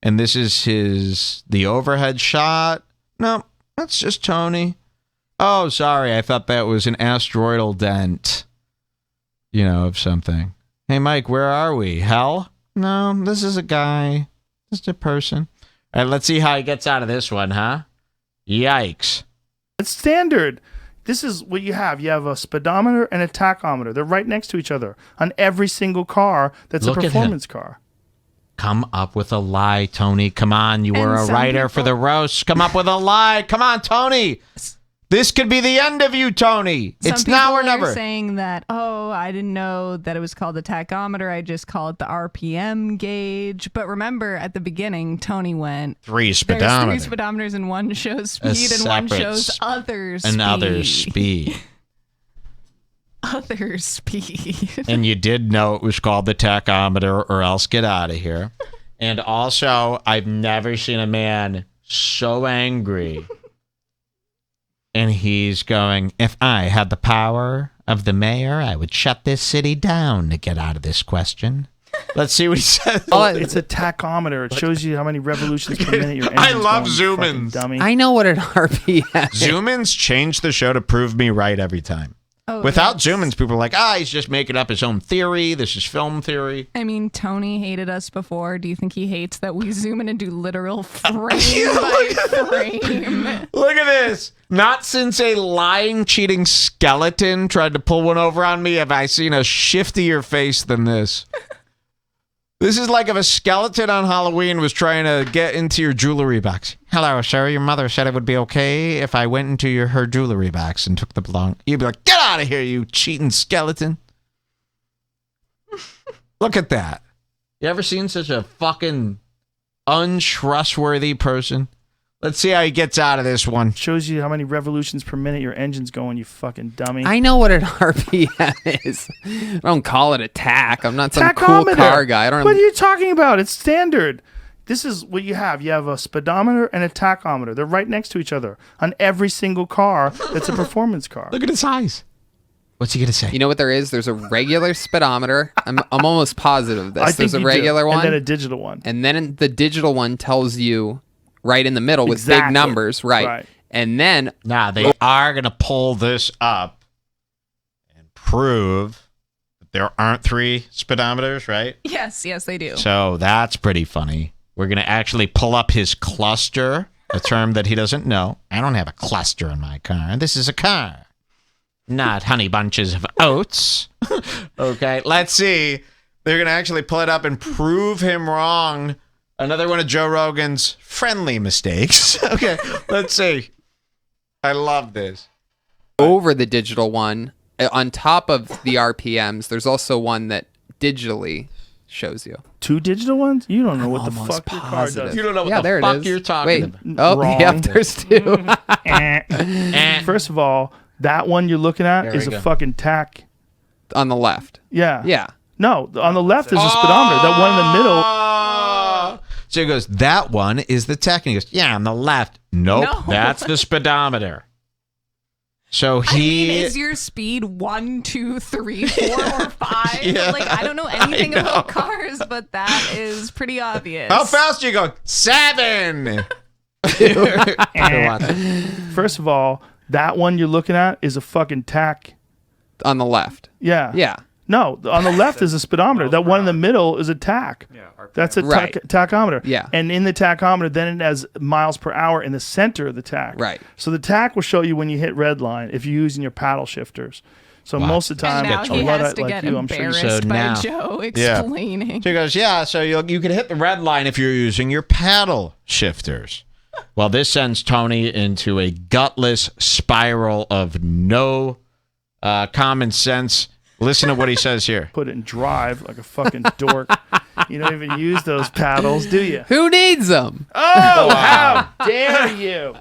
And this is the overhead shot. No, that's just Tony. Oh, sorry. I thought that was an asteroidal dent, of something. Hey, Mike, where are we? Hell? No, this is a guy. Just a person. All right, let's see how he gets out of this one, huh? Yikes. It's standard. This is what you have. You have a speedometer and a tachometer. They're right next to each other on every single car that's a performance car. Come up with a lie, Tony. Come on, you were a writer for the roast. Come up with a lie. Come on, Tony. This could be the end of you, Tony. It's now or never. Some people are saying that, I didn't know that it was called the tachometer. I just call it the RPM gauge. But remember, at the beginning, Tony went, 3 speedometers. There's 3 speedometers, and one shows speed and one shows other speed. Another speed. Other speed. And you did know it was called the tachometer, or else get out of here. And also, I've never seen a man so angry. And he's going, if I had the power of the mayor, I would shut this city down to get out of this question. Let's see what he says. It's a tachometer. It shows you how many revolutions per minute your engine's I love going, zoom-ins. Dummy. I know what an RPM is. Zoom-ins change the show to prove me right every time. Without zoom-ins, people are like, he's just making up his own theory. This is film theory. I mean, Tony hated us before. Do you think he hates that we zoom in and do literal frame by frame? Look at this. Not since a lying, cheating skeleton tried to pull one over on me have I seen a shiftier face than this. This is like if a skeleton on Halloween was trying to get into your jewelry box. Hello, sir. Your mother said it would be okay if I went into her jewelry box and took the belong. You'd be like, get out of here, you cheating skeleton. Look at that. You ever seen such a fucking untrustworthy person? Let's see how he gets out of this one. Shows you how many revolutions per minute your engine's going, you fucking dummy. I know what an RPM is. I don't call it a tack. I'm not some cool car guy. What are you talking about? It's standard. This is what you have. You have a speedometer and a tachometer. They're right next to each other on every single car that's a performance car. Look at his eyes. What's he going to say? You know what there is? There's a regular speedometer. I'm almost positive of this. There's a regular one. And then a digital one. And then the digital one tells you right in the middle with big numbers. Right. And then... they are going to pull this up and prove that there aren't 3 speedometers, right? Yes, they do. So that's pretty funny. We're going to actually pull up his cluster, a term that he doesn't know. I don't have a cluster in my car. This is a car. Not honey bunches of oats. Okay, let's see. They're going to actually pull it up and prove him wrong. Another one of Joe Rogan's friendly mistakes. Okay, let's see. I love this. Over the digital one, on top of the RPMs, there's also one that digitally shows you. 2 digital ones? You don't know what the fuck your car does. You don't know what the fuck you're talking about. Oh, yep, there's 2. First of all, that one you're looking at is a fucking tack. On the left. Yeah. Yeah. No, on the left is a speedometer. That one in the middle. So he goes, that one is the tech. And he goes, yeah, on the left. Nope, that's the speedometer. So is your speed 1, 2, 3, 4, or 5? Yeah, I don't know anything about cars, but that is pretty obvious. How fast are you going? 7. First of all, that one you're looking at is a fucking tack. On the left. Yeah. Yeah. No, on the left is a speedometer. That one in the middle is a tack. Yeah, that's a tachometer. Yeah. And in the tachometer, then it has miles per hour in the center of the tack. Right. So the tack will show you when you hit red line if you're using your paddle shifters. So most of the time, and now he has to get embarrassed by Joe explaining. So he goes, so you can hit the red line if you're using your paddle shifters. Well, this sends Tony into a gutless spiral of no common sense. Listen to what he says here. Put it in drive like a fucking dork. You don't even use those paddles, do you? Who needs them? Oh, how dare you?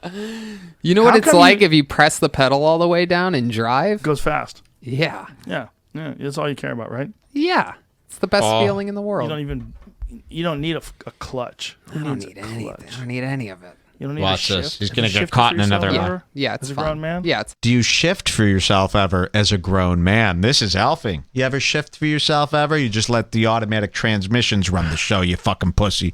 You know what it's like if you press the pedal all the way down and drive? It goes fast. Yeah. Yeah. That's all you care about, right? Yeah. It's the best feeling in the world. You don't even You don't need a clutch. I don't need anything. I don't need any of it. You don't need Watch a shift. this. He's Have gonna you get shifted caught for in another yourself lie. ever? Yeah, it's as a fun. grown man. Yeah, it's Do you shift for yourself ever as a grown man? This is elfing. You ever shift for yourself ever? You just let the automatic transmissions run the show, you fucking pussy.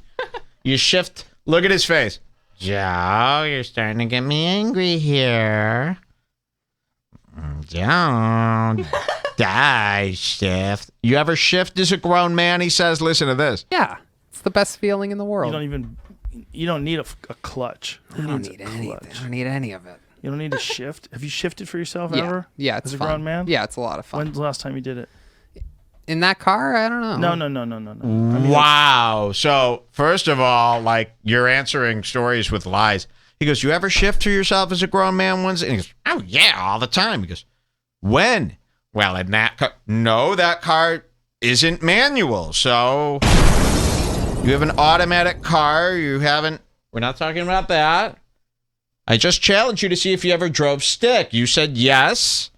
You shift. Look at his face. Joe, you're starting to get me angry here. Don't die, shift. You ever shift as a grown man? He says, listen to this. yeah. It's the best feeling in the world. You don't need a clutch. I don't need anything. I don't need any of it. You don't need to shift. Have you shifted for yourself Yeah. ever? Yeah, it's as a fun. grown man. Yeah, it's a lot of fun. When's the last time you did it? In that car, I don't know. No. Wow. So, first of all, like, you're answering stories with lies. He goes, you ever shift for yourself as a grown man once? And he goes, oh, yeah, all the time. He goes, when? Well, in that car. No, that car isn't manual. So, you have an automatic car. You haven't. We're not talking about that. I just challenged you to see if you ever drove stick. You said yes.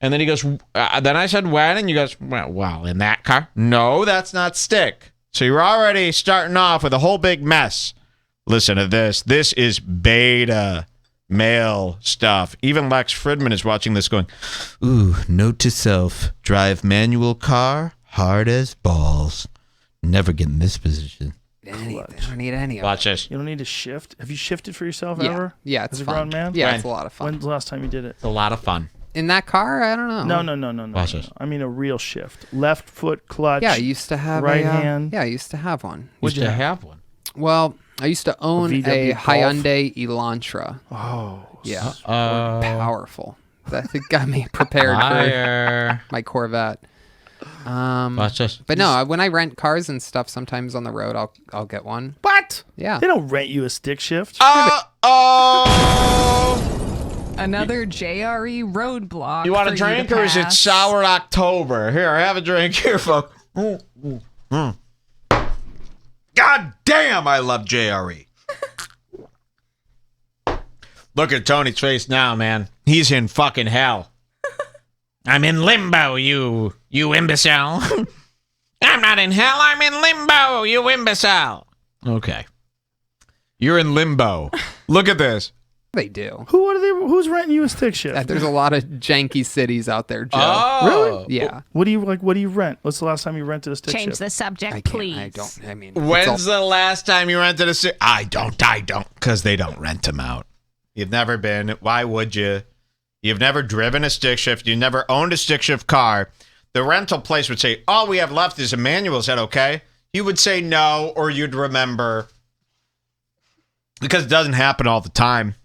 And then he goes, then I said when? And you goes, well, in that car? No, that's not stick. So you're already starting off with a whole big mess. Listen to this. This is beta male stuff. Even Lex Fridman is watching this going, ooh, note to self, drive manual car, hard as balls. Never get in this position. Anything. I don't need any of it. Watch this. You don't need to shift. Have you shifted for yourself Yeah. ever? Yeah, it's as a fun. grown man. Yeah, When? it's a lot of fun. When's the last time you did it? It's a lot of fun. In that car, I don't know. No. Watch this. I mean a real shift. Left foot clutch. Yeah, I used to have right a, hand. Yeah, I used to have one. Would you have one? Well, I used to own VW a Golf? Hyundai Elantra. Oh, Yeah, powerful. That got me prepared for my Corvette. Watch this. But no, when I rent cars and stuff, sometimes on the road, I'll get one. what? Yeah. They don't rent you a stick shift. Another JRE roadblock. You want a for drink to or is it pass. sour October? Here, have a drink here, folks. God damn, I love JRE. Look at Tony's face now, man. He's in fucking hell. I'm in limbo, you imbecile. I'm not in hell, I'm in limbo, you imbecile. Okay. You're in limbo. Look at this. They do. Who's renting you a stick shift? There's a lot of janky cities out there, Joe. Oh. Really? Yeah. What do you rent? What's the last time you rented a stick Change shift? the subject, I can't. please. I don't. I mean, When's the last time you rented a stick? I don't, because they don't rent them out. You've never been. Why would you? You've never driven a stick shift. You never owned a stick shift car. The rental place would say, all we have left is a manual. Is that okay? You would say no, or you'd remember. Because it doesn't happen all the time.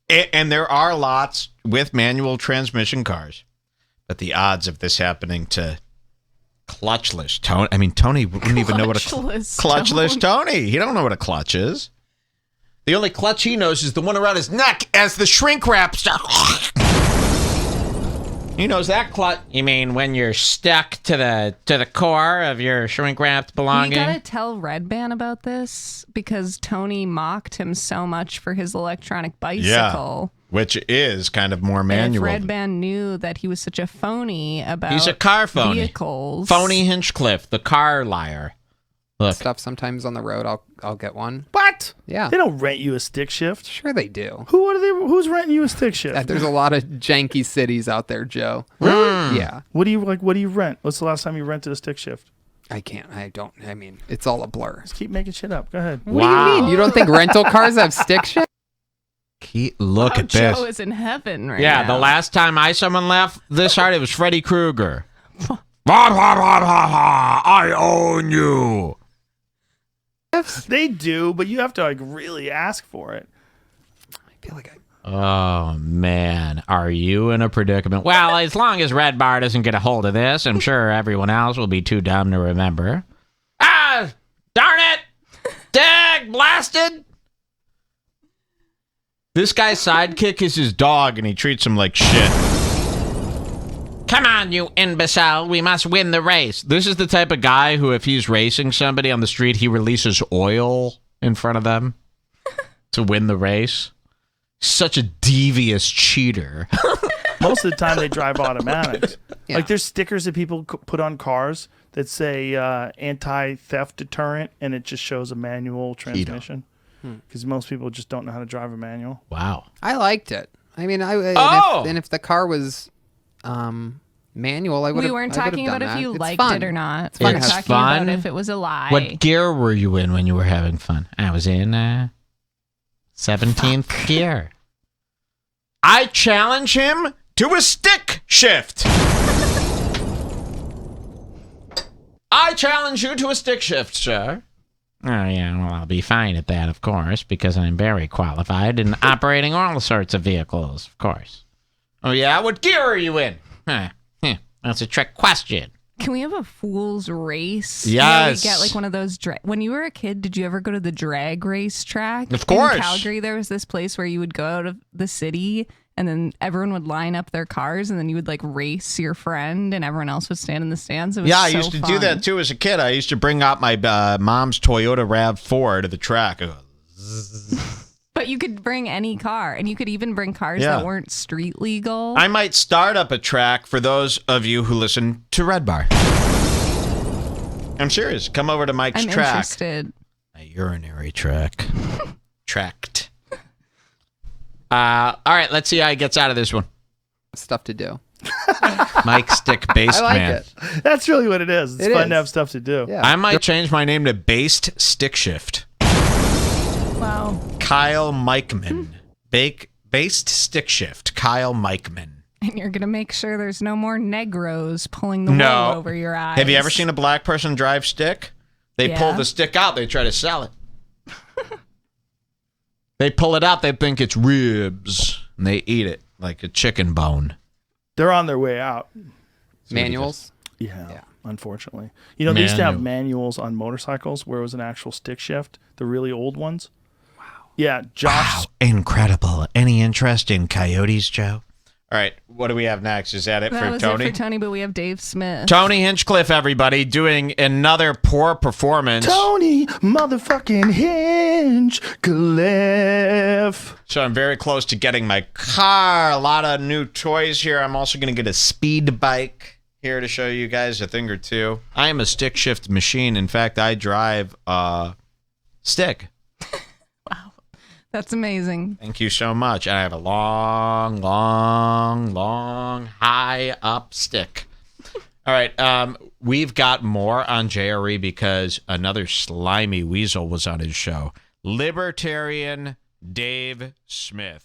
And there are lots with manual transmission cars. But the odds of this happening to clutchless Tony. I mean, Tony wouldn't even know what a clutchless Tony. He don't know what a clutch is. The only clutch he knows is the one around his neck as the shrink wrap starts. He knows that clutch. You mean when you're stuck to the core of your shrink wrapped belonging? You gotta tell Redban about this because Tony mocked him so much for his electronic bicycle. Yeah, which is kind of more manual. And if Redban knew that he was such a phony about He's a car phony. vehicles. Phony Hinchcliffe, the car liar. Look. stuff sometimes on the road, I'll get one. What? Yeah. They don't rent you a stick shift. Sure they do. Who's renting you a stick shift? There's a lot of janky cities out there, Joe. Really? Yeah. What do you rent? What's the last time you rented a stick shift? I can't. I don't. I mean, it's all a blur. Just keep making shit up. Go ahead. What do you mean? You don't think rental cars have stick shift? Look at this. Joe is in heaven right Yeah, now. the last time someone laughed this hard, it was Freddy Krueger. I own you. They do, but you have to really ask for it. I feel like Oh, man. Are you in a predicament? Well, as long as Redbar doesn't get a hold of this, I'm sure everyone else will be too dumb to remember. Ah! Darn it! Dag blasted! This guy's sidekick is his dog, and he treats him like shit. Come on, you imbecile. We must win the race. This is the type of guy who, if he's racing somebody on the street, he releases oil in front of them to win the race. Such a devious cheater. Most of the time, they drive automatics. Yeah. Like there's stickers that people put on cars that's a anti-theft deterrent, and it just shows a manual transmission. Because most people just don't know how to drive a manual. Wow. I liked it. I mean, if the car was manual, I would. We weren't talking about if you liked it or not. It's fun. We were talking about if it was a lie. What gear were you in when you were having fun? I was in 17th gear. I challenge him to a stick shift. I challenge you to a stick shift, sir. Oh, yeah, well, I'll be fine at that, of course, because I'm very qualified in operating all sorts of vehicles, of course. Oh, yeah? What gear are you in? That's a trick question. Can we have a fool's race? Yes. Where we get like one of those. When you were a kid, did you ever go to the drag race track? Of course. In Calgary, there was this place where you would go out of the city and then everyone would line up their cars and then you would like race your friend and everyone else would stand in the stands. It was I used to do that too as a kid. I used to bring out my mom's Toyota RAV4 to the track. But you could bring any car, and you could even bring cars that weren't street legal. I might start up a track for those of you who listen to Redbar. I'm serious. Come over to Mike's track. I'm interested. A urinary track. Tracked. All right, let's see how he gets out of this one. Stuff to do. Mike Stick Based I like Man. it. That's really what it is. It's fun to have stuff to do. Yeah. I might change my name to Based Stick Shift. Wow. Kyle Mikeman. Based Stick Shift. Kyle Mikeman. And you're going to make sure there's no more Negros pulling the wool over your eyes. Have you ever seen a black person drive stick? They pull the stick out. They try to sell it. They pull it out. They think it's ribs. And they eat it like a chicken bone. They're on their way out. Manuals? Yeah, unfortunately. You know, they used to have manuals on motorcycles where it was an actual stick shift, the really old ones. Wow. Yeah, Josh. Wow, incredible. Any interest in coyotes, Joe? All right, what do we have next? Is that it for was Tony? It for Tony, but we have Dave Smith. Tony Hinchcliffe, everybody, doing another poor performance. Tony motherfucking Hinchcliffe. So I'm very close to getting my car. A lot of new toys here. I'm also going to get a speed bike here to show you guys a thing or two. I am a stick shift machine. In fact, I drive a stick. Wow. That's amazing. Thank you so much. I have a long, high up stick. All right. We've got more on JRE because another slimy weasel was on his show. Libertarian Dave Smith.